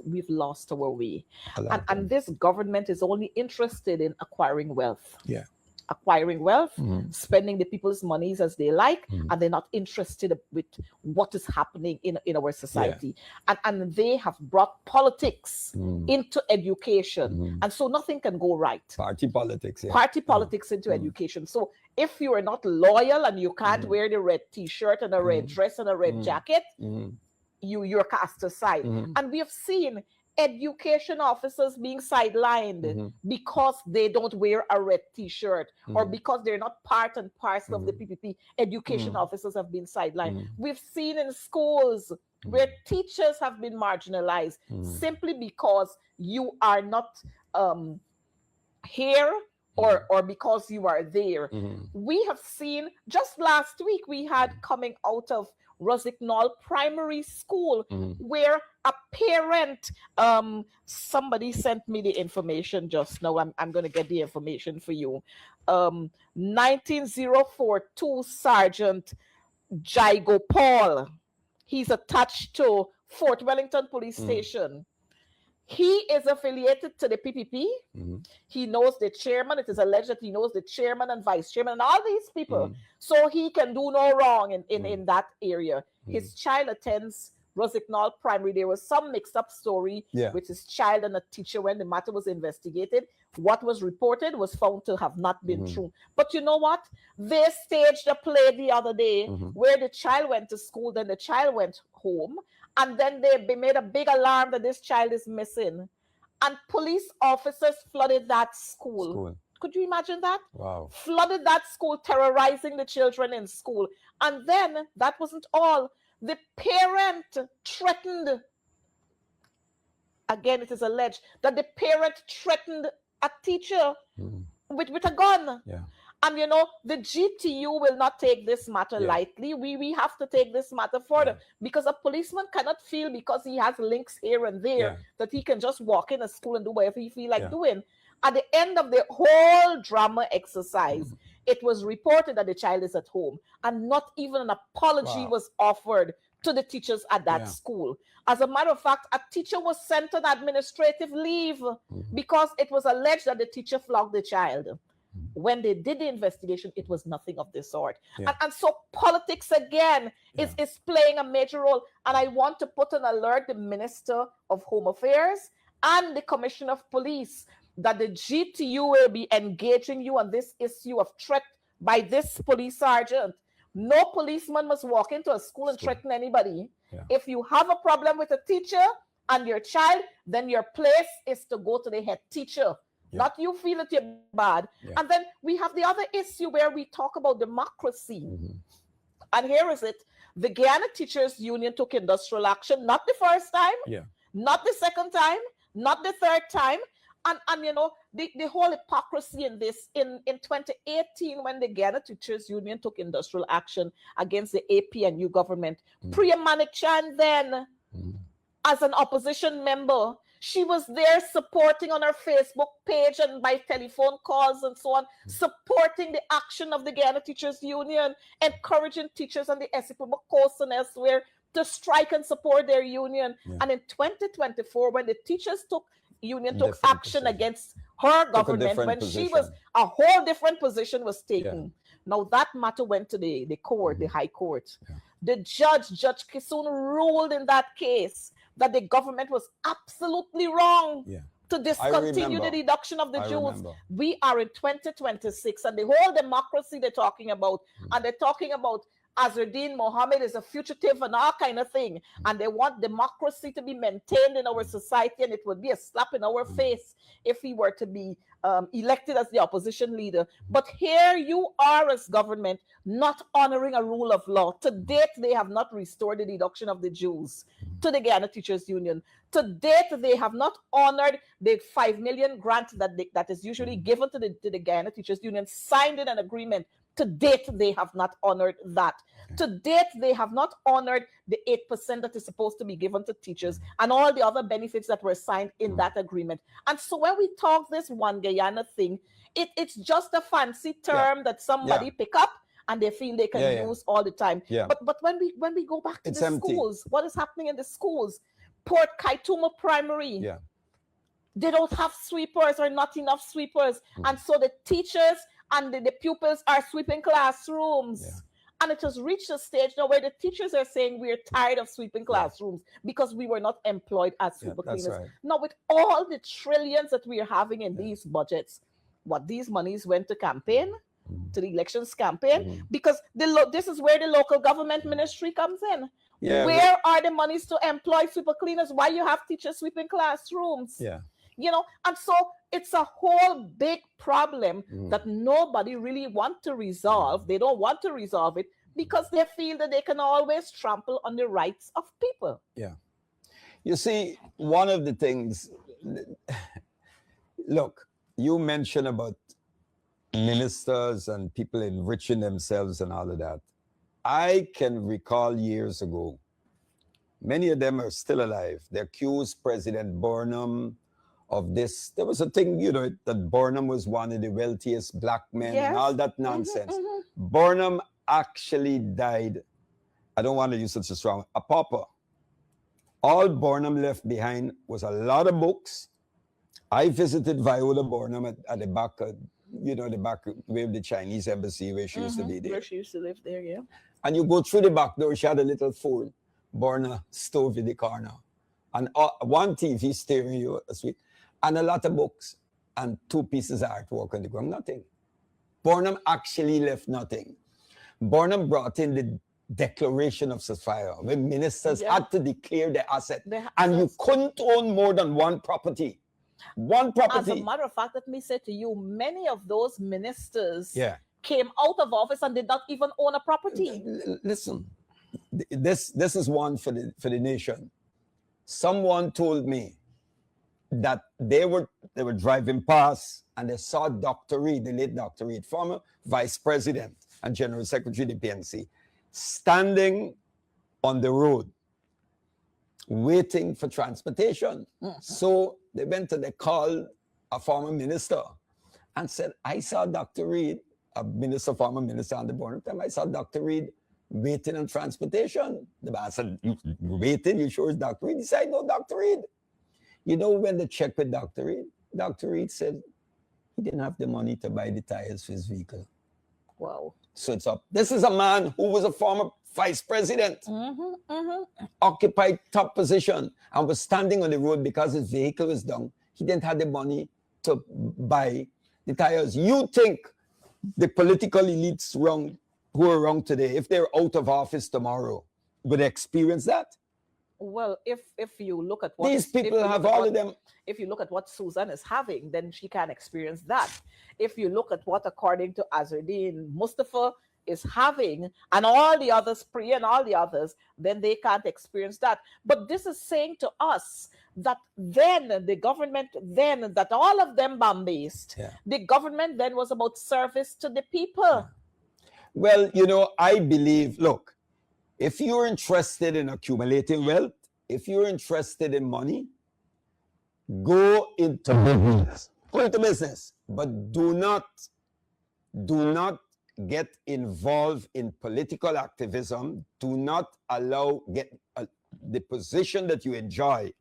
our way, A and long time. this government is only interested in acquiring wealth. Yeah. Acquiring wealth, Mhm. spending the people's monies as they like, Mhm. and they're not interested with what is happening in our society. And they have brought politics Mhm. into education, Mhm. and so nothing can go right. Party politics. Yeah. Party politics into education. So if you are not loyal and you can't wear the red t-shirt and a red dress and a red jacket, Mhm. you're cast aside. Mhm. And we have seen education officers being sidelined because they don't wear a red t-shirt or because they're not part and parcel of the PPP. Education officers have been sidelined. We've seen in schools where teachers have been marginalized simply because you are not here or because you are there. We have seen just last week we had coming out of Rosignol Primary School where a parent, somebody sent me the information just now. I'm going to get the information for you. 19042 Sergeant Jaigo Paul. He's attached to Fort Wellington Police Station. He is affiliated to the PPP. He knows the chairman. It is alleged that he knows the chairman and vice chairman and all these people. So he can do no wrong in that area. His child attends Rosignol Primary. There was some mixed up story with his child and a teacher when the matter was investigated. What was reported was found to have not been true. But you know what? They staged a play the other day where the child went to school, then the child went home, and then they made a big alarm that this child is missing. And police officers flooded that school. Could you imagine that? Wow. Flooded that school, terrorizing the children in school. And then that wasn't all. The parent threatened, again, it is alleged that the parent threatened a teacher with a gun. Yeah. And you know, the GTU will not take this matter lightly. We have to take this matter further because a policeman cannot feel because he has links here and there that he can just walk in a school and do whatever he feel like doing. At the end of the whole drama exercise, it was reported that the child is at home and not even an apology was offered to the teachers at that school. As a matter of fact, a teacher was sent on administrative leave because it was alleged that the teacher flogged the child. When they did the investigation, it was nothing of this sort. And so politics again is playing a major role. And I want to put an alert the Minister of Home Affairs and the Commissioner of Police that the GTU will be engaging you on this issue of threat by this police sergeant. No policeman must walk into a school and threaten anybody. If you have a problem with a teacher and your child, then your place is to go to the head teacher. Not you feel that you're bad. And then we have the other issue where we talk about democracy. And here is it. The Guyana Teachers Union took industrial action, not the first time, not the second time, not the third time. And you know, the whole hypocrisy in this, in 2018, when the Guyana Teachers Union took industrial action against the APNU government, Priya Manikchan then, as an opposition member, she was there supporting on her Facebook page and by telephone calls and so on, supporting the action of the Guyana Teachers Union, encouraging teachers on the Essequibo Coast and elsewhere to strike and support their union. And in 2024, when the teachers took action against her government, when she was, a whole different position was taken. Now that matter went to the court, the High Court. The Judge Kisun, ruled in that case that the government was absolutely wrong to discontinue the deduction of the Jews. We are in 2026, and the whole democracy they're talking about, and they're talking about Azardine Mohammed is a fugitive and all kind of thing, and they want democracy to be maintained in our society, and it would be a slap in our face if he were to be elected as the opposition leader. But here you are as government not honoring a rule of law. To date, they have not restored the deduction of the Jews to the Guyana Teachers Union. To date, they have not honored the 5 million grant that is usually given to the Guyana Teachers Union, signed in an agreement. To date, they have not honored that. To date, they have not honored the 8% that is supposed to be given to teachers and all the other benefits that were signed in that agreement. And so when we talk this One Guyana thing, it's just a fancy term that somebody pick up and they feel they can Yeah, yeah. use all the time. Yeah. But when we go back to It's the empty. schools, what is happening in the schools? Port Kaituma Primary. Yeah. They don't have sweepers or not enough sweepers. And so the teachers and the pupils are sweeping classrooms. Yeah. And it has reached a stage now where the teachers are saying we're tired of sweeping classrooms because we were not employed as sweeper that's cleaners. right. Now, with all the trillions that we are having in these budgets, what these monies went to campaign, to the elections campaign, because this is where the local government ministry comes in. Yeah, Where are the monies to employ sweeper cleaners? Why you have teachers sweeping classrooms? Yeah. You know, and so it's a whole big problem that nobody really want to resolve. They don't want to resolve it because they feel that they can always trample on the rights of people. Yeah. You see, one of the things, look, you mentioned about ministers and people enriching themselves and all of that. I can recall years ago, many of them are still alive. They accused President Burnham of this. There was a thing, you know, that Burnham was one of the wealthiest black men and all that nonsense. Burnham actually died, I don't want to use such a strong, a pauper. All Burnham left behind was a lot of books. I visited Viola Burnham at the back, the back where the Chinese embassy, where she used to be there. Where she used to live there, yeah. And you go through the back door, she had a little phone burner stove in the corner. And one TV steering you a suite, and a lot of books, and 2 pieces of artwork on the ground, nothing. Burnham actually left nothing. Burnham brought in the Declaration of Sapphire, when ministers had to declare their asset. And you couldn't own more than one property. One property. As a matter of fact, let me say to you, many of those ministers came out of office and did not even own a property. Listen, this is one for the nation. Someone told me that they were driving past and they saw Dr. Reed, the late Dr. Reed, former vice president and general secretary of the PNC, standing on the road waiting for transportation. So they went to, they called a former minister and said, I saw Dr. Reed, former minister on the board of time, I saw Dr. Reed waiting on transportation. The man said, you waiting? You sure it's Dr. Reed? He said, no, Dr. Reed. You know, when they checked with Dr. Reed said he didn't have the money to buy the tires for his vehicle. Wow. So it's up. This is a man who was a former vice president, occupied top position, and was standing on the road because his vehicle was down. He didn't have the money to buy the tires. You think the political elites who are wrong today, if they're out of office tomorrow, would experience that? Well, if you look at what these people have, all of them. If you look at what Susan is having, then she can experience that. If you look at what, according to Azardine, Mustafa is having, and all the others, Priya and all the others, then they can't experience that. But this is saying to us that then the government, then that all of them bomb-based, the government then was about service to the people. Well, you know, I believe, look, if you're interested in accumulating wealth, if you're interested in money, go into business. Go into business. But do not get involved in political activism. Do not allow the position that you enjoy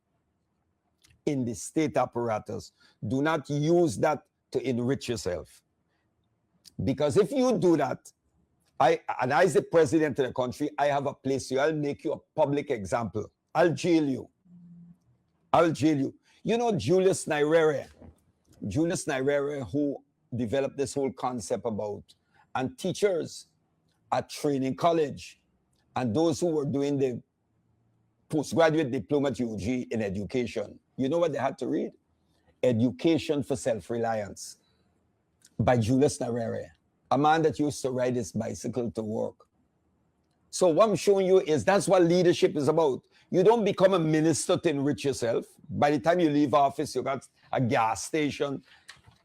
in the state apparatus. Do not use that to enrich yourself. Because if you do that, as the president of the country, I have a place for you. I'll make you a public example. I'll jail you. You know Julius Nyerere, who developed this whole concept about, and teachers at training college, and those who were doing the postgraduate diploma UG in education. You know what they had to read? Education for Self-Reliance by Julius Nyerere, a man that used to ride his bicycle to work. So what I'm showing you is that's what leadership is about. You don't become a minister to enrich yourself. By the time you leave office, you got a gas station,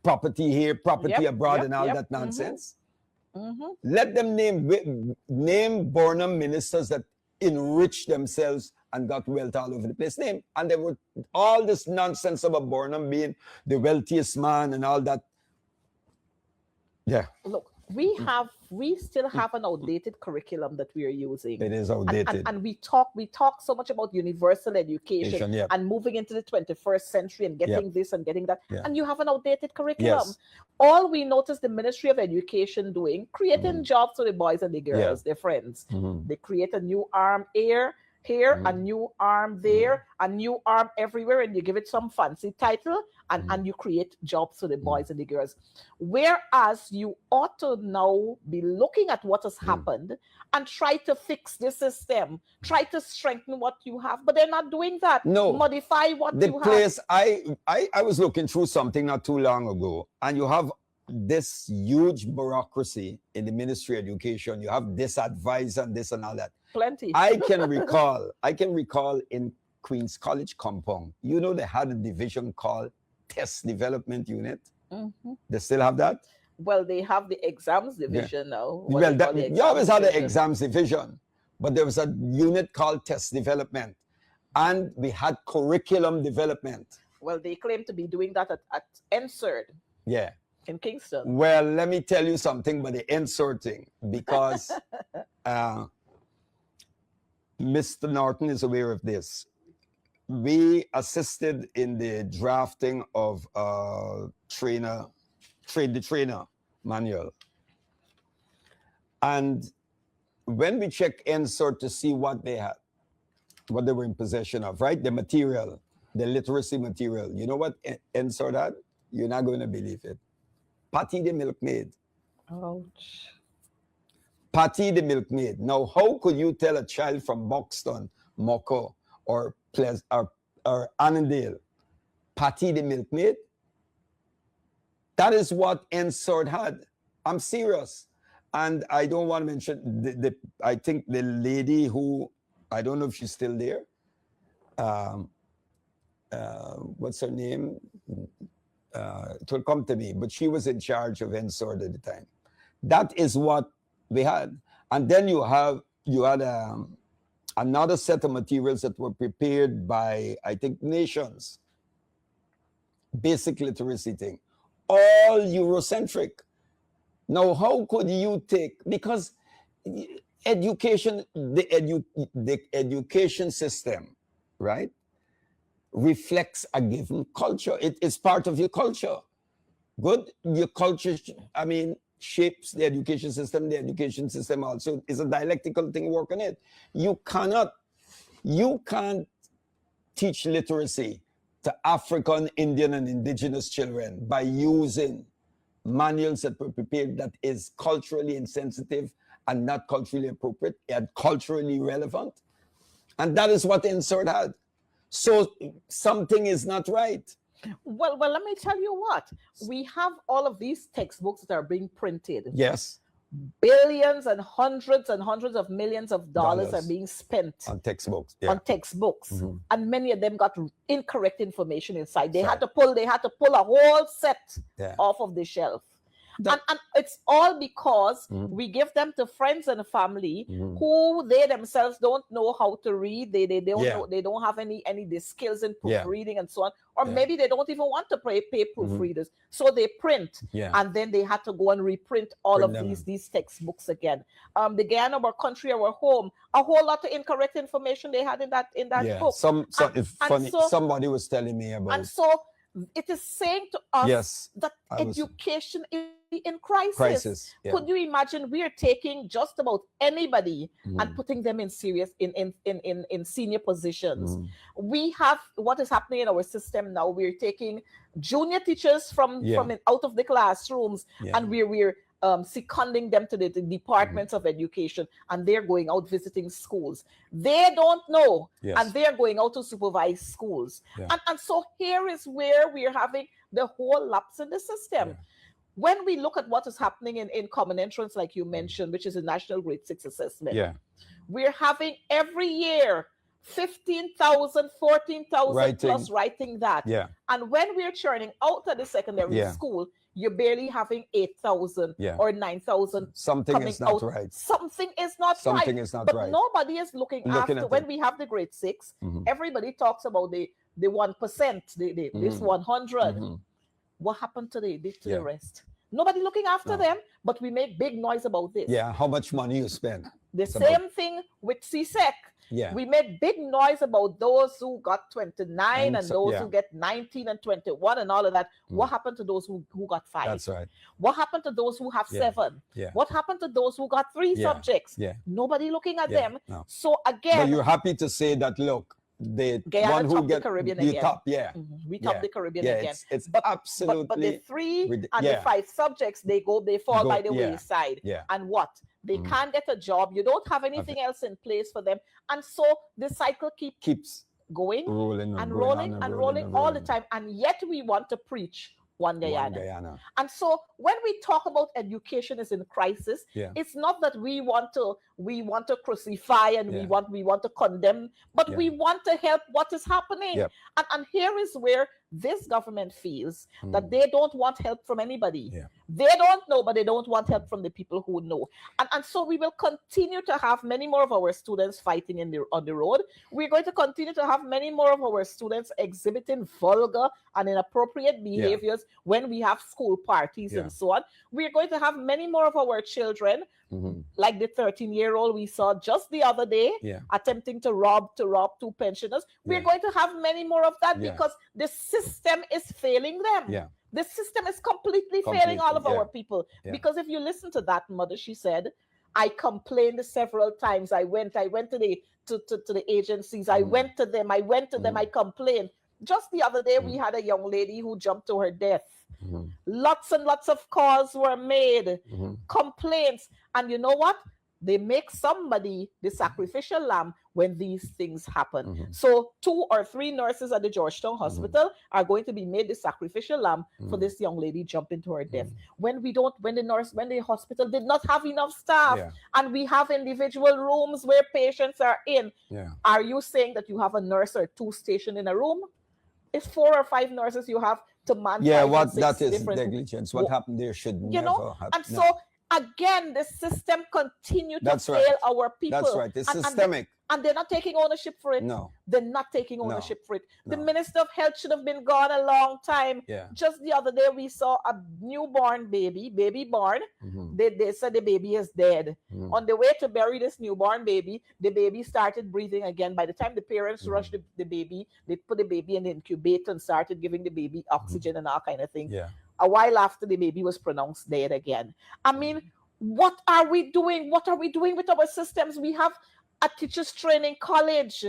property here, property abroad, and all that nonsense. Let them name Burnham ministers that enrich themselves and got wealth all over the place. And there were all this nonsense about Burnham being the wealthiest man and all that. Yeah. Look, we still have an outdated curriculum that we are using. It is And, outdated. and we talk so much about universal education Yeah. and moving into the 21st century and getting this and getting that. Yeah. And you have an outdated curriculum. Yes. All we notice the Ministry of Education doing, creating jobs for the boys and the girls, their friends. They create a new arm here, a new arm there, a new arm everywhere, and you give it some fancy title, and you create jobs for the boys and the girls. Whereas you ought to now be looking at what has happened and try to fix the system, try to strengthen what you have, but they're not doing that. No. Modify what The you place I was looking through something not too long ago, and you have this huge bureaucracy in the Ministry of Education. You have this advisor and this and all that. Plenty. I can recall in Queen's College compound, you know, they had a division called Test Development Unit. They still have that? Well, they have the exams division now. Well, you always had the exams division, but there was a unit called Test Development, and we had curriculum development. Well, they claim to be doing that at NSERD. Yeah. In Kingston. Well, let me tell you something about the NSERD thing, because Mr. Norton is aware of this. We assisted in the drafting of the trainer manual. And when we checked NSERD to see what they had, what they were in possession of, right? The material, the literacy material. You know what NSERD had? You're not going to believe it. Patty the milkmaid. Ouch. Patty the milkmaid. Now, how could you tell a child from Buxton, Moko, or Annandale, Patty the milkmaid? That is what NSERD had. I'm serious. And I don't want to mention, I think the lady who, I don't know if she's still there. What's her name? It will come to me, but she was in charge of NSERD at the time. That is what we had. And then you had another set of materials that were prepared by, I think, nations. Basic literacy thing. All Eurocentric. Now, how could you take, because education, the education system, right, reflects a given culture. It is part of your culture. Good. Your culture, I mean, shapes the education system. The education system also is a dialectical thing working it. You can't teach literacy to African, Indian, and indigenous children by using manuals that were prepared that is culturally insensitive and not culturally appropriate and culturally relevant. And that is what NSERD had. So something is not right. Well, let me tell you what. We have all of these textbooks that are being printed. Yes. Billions and hundreds of millions of dollars are being spent on textbooks. And many of them got incorrect information inside. They had to pull a whole set off of the shelf. And it's all because we give them to friends and family who they themselves don't know how to read. They don't know, they don't have any the skills in proofreading and so on. Or maybe they don't even want to pay proofreaders. So they print. And then they had to go and reprint all of these textbooks again. The Guyana, our country, our home, a whole lot of incorrect information they had in that book. It's funny. Somebody was telling me about. And so it is saying to us that education is in crisis. Could you imagine we are taking just about anybody and putting them in serious in senior positions? We have what is happening in our system now. We're taking junior teachers from out of the classrooms and we're seconding them to the departments of education, and they're going out visiting schools. They don't know, and they're going out to supervise schools. And so here is where we're having the whole lapse in the system. When we look at what is happening in Common Entrance, like you mentioned, which is a National Grade 6 assessment, we're having every year 15,000, 14,000 plus writing that. And when we're churning out of the secondary school, you're barely having 8,000 or 9,000. Something is not right. Something is not right. But nobody is looking after. When we have the grade 6, everybody talks about the 1%, this 100. What happened to the rest? Nobody looking after No. them, but we make big noise about this. Yeah, how much money you spend. The It's same about- thing with CSEC. Yeah. We made big noise about those who got 29 and so- those yeah. who get 19 and 21 and all of that. What happened to those who got 5? That's right. What happened to those who have Yeah. 7? Yeah. What happened to those who got 3 Yeah. subjects? Yeah. Nobody looking at Yeah. them. No. So But again, you're happy to say that, look, the Guyana one who top the get Caribbean you again. top, yeah. We top Yeah. the Caribbean Yeah, again. it's But the absolutely 3 rid- and yeah. the 5 subjects, they fall Go- by the yeah. wayside. Yeah. And what? They can't get a job. You don't have anything else in place for them. And so the cycle keeps going rolling and going rolling on and rolling all the time. And yet we want to preach one Guyana. One Guyana. And so when we talk about education is in crisis, Yeah. it's not that we want to crucify and Yeah. we want to condemn, but Yeah. we want to help what is happening. Yep. And here is where this government feels that they don't want help from anybody. Yeah. They don't know, but they don't want help from the people who know. And so we will continue to have many more of our students fighting on the road. We're going to continue to have many more of our students exhibiting vulgar and inappropriate behaviors when we have school parties and so on. We're going to have many more of our children, like the 13-year-old we saw just the other day, attempting to rob 2 pensioners. We're going to have many more of that because the system is failing them. Yeah. The system is completely failing all of our people. Yeah. Because if you listen to that mother, she said, I complained several times. I went to the agencies. I went to them. I complained. Just the other day, we had a young lady who jumped to her death. Lots and lots of calls were made, complaints. And you know what? They make somebody the sacrificial lamb when these things happen. So 2 or 3 nurses at the Georgetown Hospital are going to be made the sacrificial lamb for this young lady jumping to her death. When the hospital did not have enough staff and we have individual rooms where patients are in, are you saying that you have a nurse or 2 stationed in a room? It's 4 or 5 nurses you have to man. Yeah, 5 what and 6 that is different negligence. What happened there should you never know, happen. and so again, the system continue to That's fail right. our people. That's right. It's And systemic. and they're not taking ownership for it. No. They're not taking ownership for it. The No. Minister of Health should have been gone a long time. Yeah. Just the other day, we saw a newborn baby born. They said the baby is dead. On the way to bury this newborn baby, the baby started breathing again. By the time the parents rushed the baby, they put the baby in the incubator and started giving the baby oxygen and all kind of thing. Yeah. A while after, the baby was pronounced dead again. I mean, what are we doing? What are we doing with our systems? We have a teachers training college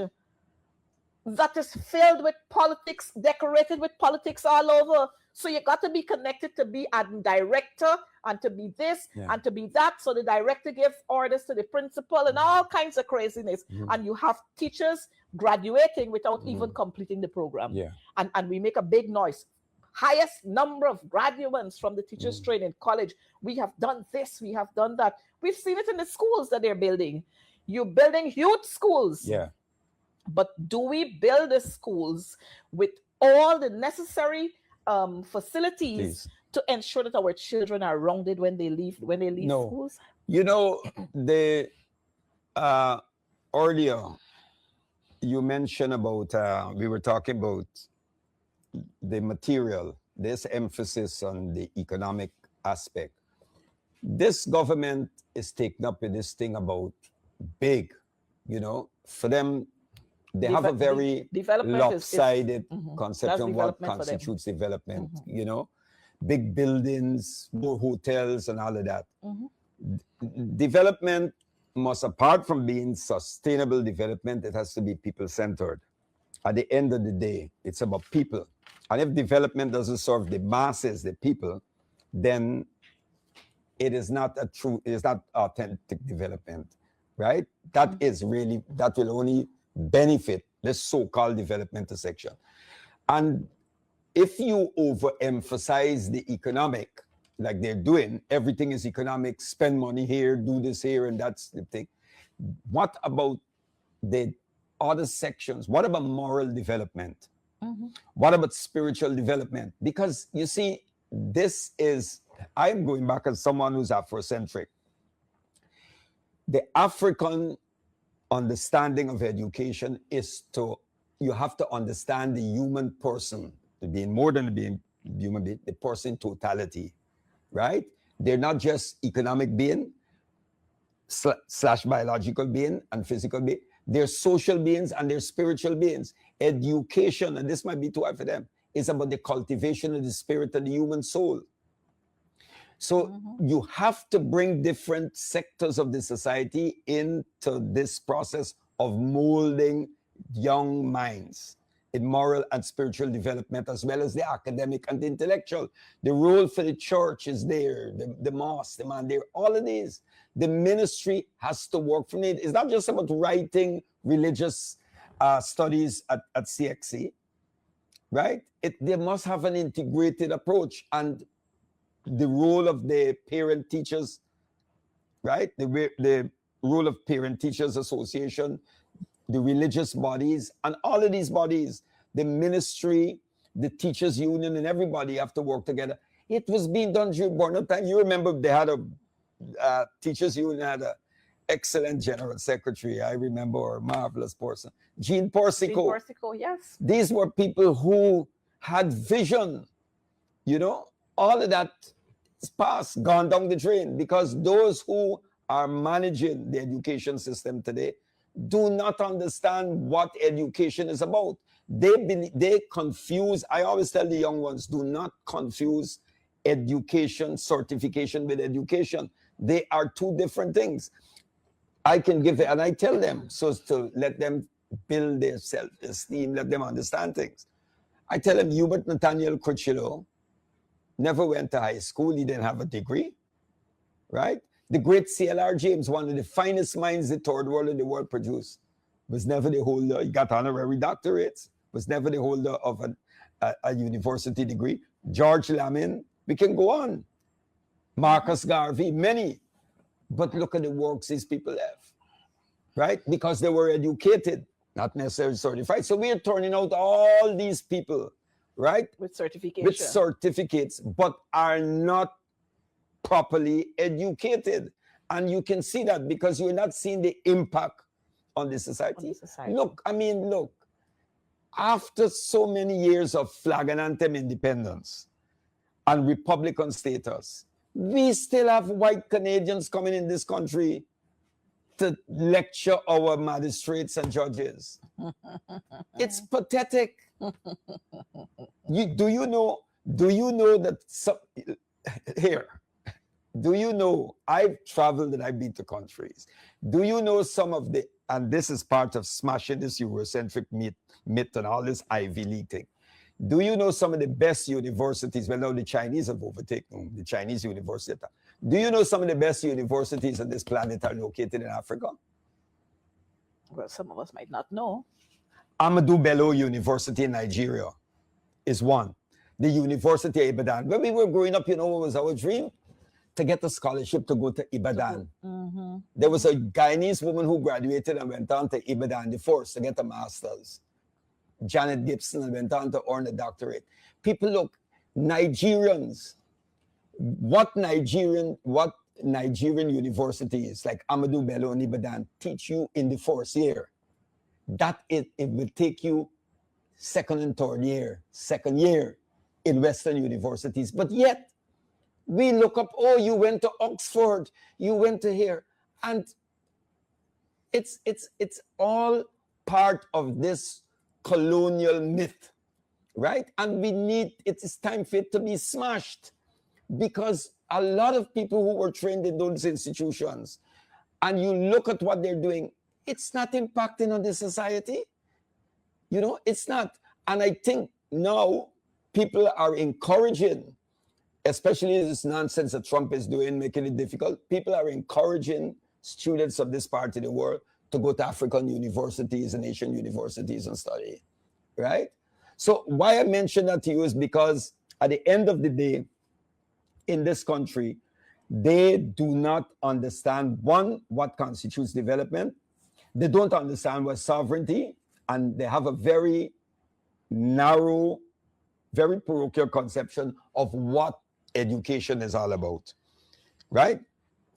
that is filled with politics, decorated with politics all over. So you got to be connected to be a director and to be this and to be that. So the director gives orders to the principal and all kinds of craziness. And you have teachers graduating without even completing the program. Yeah. And we make a big noise. Highest number of graduates from the teachers training college. We have done this, we have done that. We've seen it in the schools that they're building. You're building huge schools. Yeah. But do we build the schools with all the necessary facilities to ensure that our children are rounded when they leave schools? You know, earlier you mentioned about we were talking about the material, this emphasis on the economic aspect. This government is taken up with this thing about big, you know, for them, they have a very lopsided conception of what constitutes development, you know, big buildings, more hotels and all of that. Development must, apart from being sustainable development, it has to be people-centered. At the end of the day, it's about people. And if development doesn't serve the masses, the people, then it is not authentic development, right? That is really, that will only benefit this so-called developmental section. And if you overemphasize the economic, like they're doing, everything is economic, spend money here, do this here, and that's the thing. What about the other sections? What about moral development? What about spiritual development? Because you see, this is, I'm going back as someone who's Afrocentric. The African understanding of education is you have to understand the human person, to be more than being human being, the person totality. right? They're not just economic being slash biological being and physical being. They're social beings and they're spiritual beings. Education, and this might be too hard for them, is about the cultivation of the spirit and the human soul. So you have to bring different sectors of the society into this process of molding young minds in moral and spiritual development, as well as the academic and the intellectual. The role for the church is there, the mosque, the man there, all of these. The ministry has to work from it. It's not just about writing religious studies at CXC, right? They must have an integrated approach, and the role of the parent teachers, right? The role of parent teachers association, the religious bodies, and all of these bodies, the ministry, the teachers union, and everybody have to work together. It was being done during Borno time. You remember they had a teachers union had an excellent general secretary. I remember a marvelous person, Jean Porsico. Jean Porsico, yes. These were people who had vision, you know. All of that is past, gone down the drain, because those who are managing the education system today do not understand what education is about. They confuse. I always tell the young ones, do not confuse education, certification with education. They are two different things. I can give it, and I tell them so as to let them build their self-esteem, let them understand things. I tell them Hubert Nathaniel Cruchillo never went to high school. He didn't have a degree, right? The great CLR James, one of the finest minds the third world of the world produced, was never the holder. He got honorary doctorates, was never the holder of a university degree. George Lamin, we can go on. Marcus Garvey, many. But look at the works these people have, right? Because they were educated, not necessarily certified. So we are turning out all these people, right? With certification. With certificates, but are not properly educated. And you can see that because you're not seeing the impact on the society. Look, after so many years of flag and anthem independence and Republican status, we still have white Canadians coming in this country to lecture our magistrates and judges. It's pathetic. Do you know that here? Do you know, I've traveled and I've been to countries. Do you know some of the, and this is part of smashing this Eurocentric myth and all this Ivy League thing. Do you know some of the best universities? Well, now the Chinese have overtaken the Chinese university. Do you know some of the best universities on this planet are located in Africa? Well, some of us might not know. Ahmadu Bello University in Nigeria is one. The University of Ibadan. When we were growing up, you know what was our dream? To get a scholarship to go to Ibadan. There was a Guyanese woman who graduated and went on to Ibadan, the first to get a master's. Janet Gibson, and went on to earn a doctorate. People, look, Nigerians, what Nigerian universities like Ahmadu Bello and Ibadan teach you in the first year, that it will take you second year in Western universities. But yet, we look up, oh, you went to Oxford, you went to here. And it's all part of this colonial myth, right? And it is time for it to be smashed, because a lot of people who were trained in those institutions, and you look at what they're doing, it's not impacting on the society. You know, it's not. And I think now people are encouraging, especially this nonsense that Trump is doing, making it difficult. People are encouraging students of this part of the world to go to African universities and Asian universities and study, right? So why I mention that to you is because at the end of the day, in this country, they do not understand, one, what constitutes development. They don't understand what sovereignty, and they have a very narrow, very parochial conception of what education is all about, right?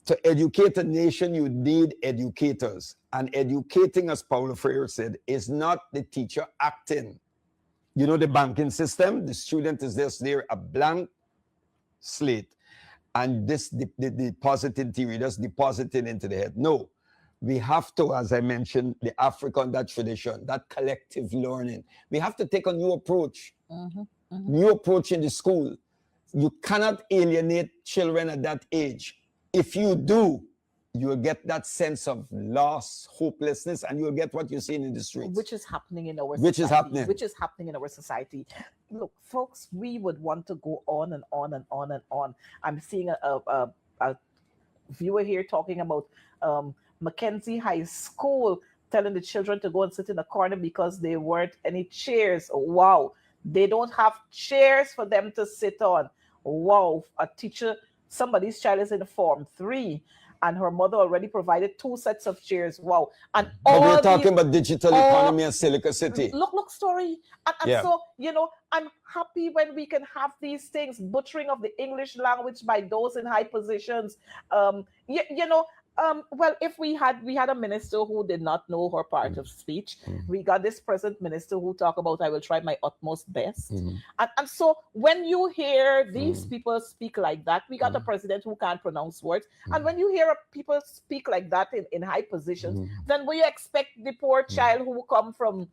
To educate a nation, you need educators. And educating, as Paulo Freire said, is not the teacher acting. You know, the banking system, the student is just there, a blank slate. and this deposit in theory, just deposit it into the head. No, we have to, as I mentioned, the African, that tradition, that collective learning. We have to take a new approach, new approach in the school. You cannot alienate children at that age. If you do, you will get that sense of loss, hopelessness, and you'll get what you're seeing in the streets. Which is happening in our Which society. is happening. Which is happening in our society. Look, folks, we would want to go on and on and on and on. I'm seeing a viewer here talking about Mackenzie High School telling the children to go and sit in a corner because there weren't any chairs. Wow. They don't have chairs for them to sit on. Wow. A teacher, somebody's child is in Form 3. And her mother already provided 2 sets of chairs. Wow. And but we're talking about digital economy and Silica City. Look, story. And so, I'm happy when we can have these things, butchering of the English language by those in high positions. Well, if we had a minister who did not know her part of speech, we got this present minister who talk about, I will try my utmost best. And so when you hear these people speak like that, we got a president who can't pronounce words. And when you hear people speak like that in high positions, then will you expect the poor child who come from,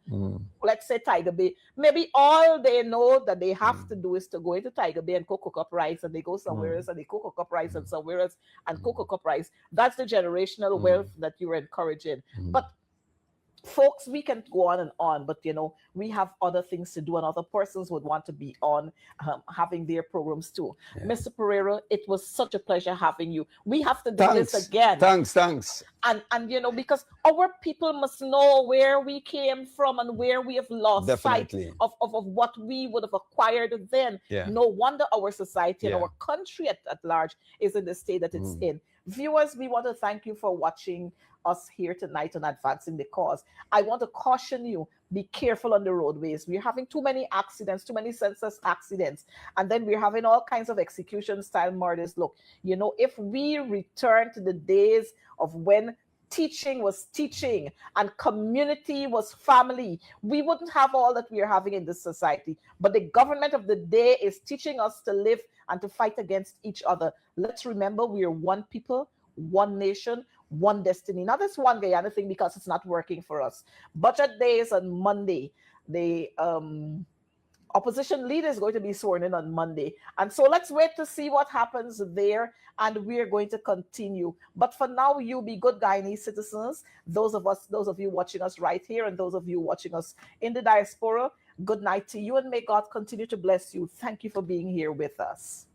let's say, Tiger Bay, maybe all they know that they have to do is to go into Tiger Bay and cook up rice, and they go somewhere else and they cook up rice and somewhere else and cook up rice. That's the generational wealth that you're encouraging. But folks, we can go on, but we have other things to do, and other persons would want to be on having their programs too. Mr. Pereira, it was such a pleasure having you. We have to do this again. Thanks. And because our people must know where we came from and where we have lost sight of what we would have acquired then. No wonder our society and our country at large is in the state that it's in. Viewers, we want to thank you for watching us here tonight on Advancing the Cause. I want to caution you, be careful on the roadways. We're having too many accidents, too many senseless accidents. And then we're having all kinds of execution style murders. Look, if we return to the days of when teaching was teaching and community was family, we wouldn't have all that we are having in this society. But the government of the day is teaching us to live and to fight against each other. Let's remember, we are one people, one nation, one destiny. Not this one Guyana thing, because it's not working for us. Budget day is on Monday. The opposition leader is going to be sworn in on Monday. And so let's wait to see what happens there. And we're going to continue. But for now, you be good Guyanese citizens. Those of you watching us right here, and those of you watching us in the diaspora, good night to you, and may God continue to bless you. Thank you for being here with us.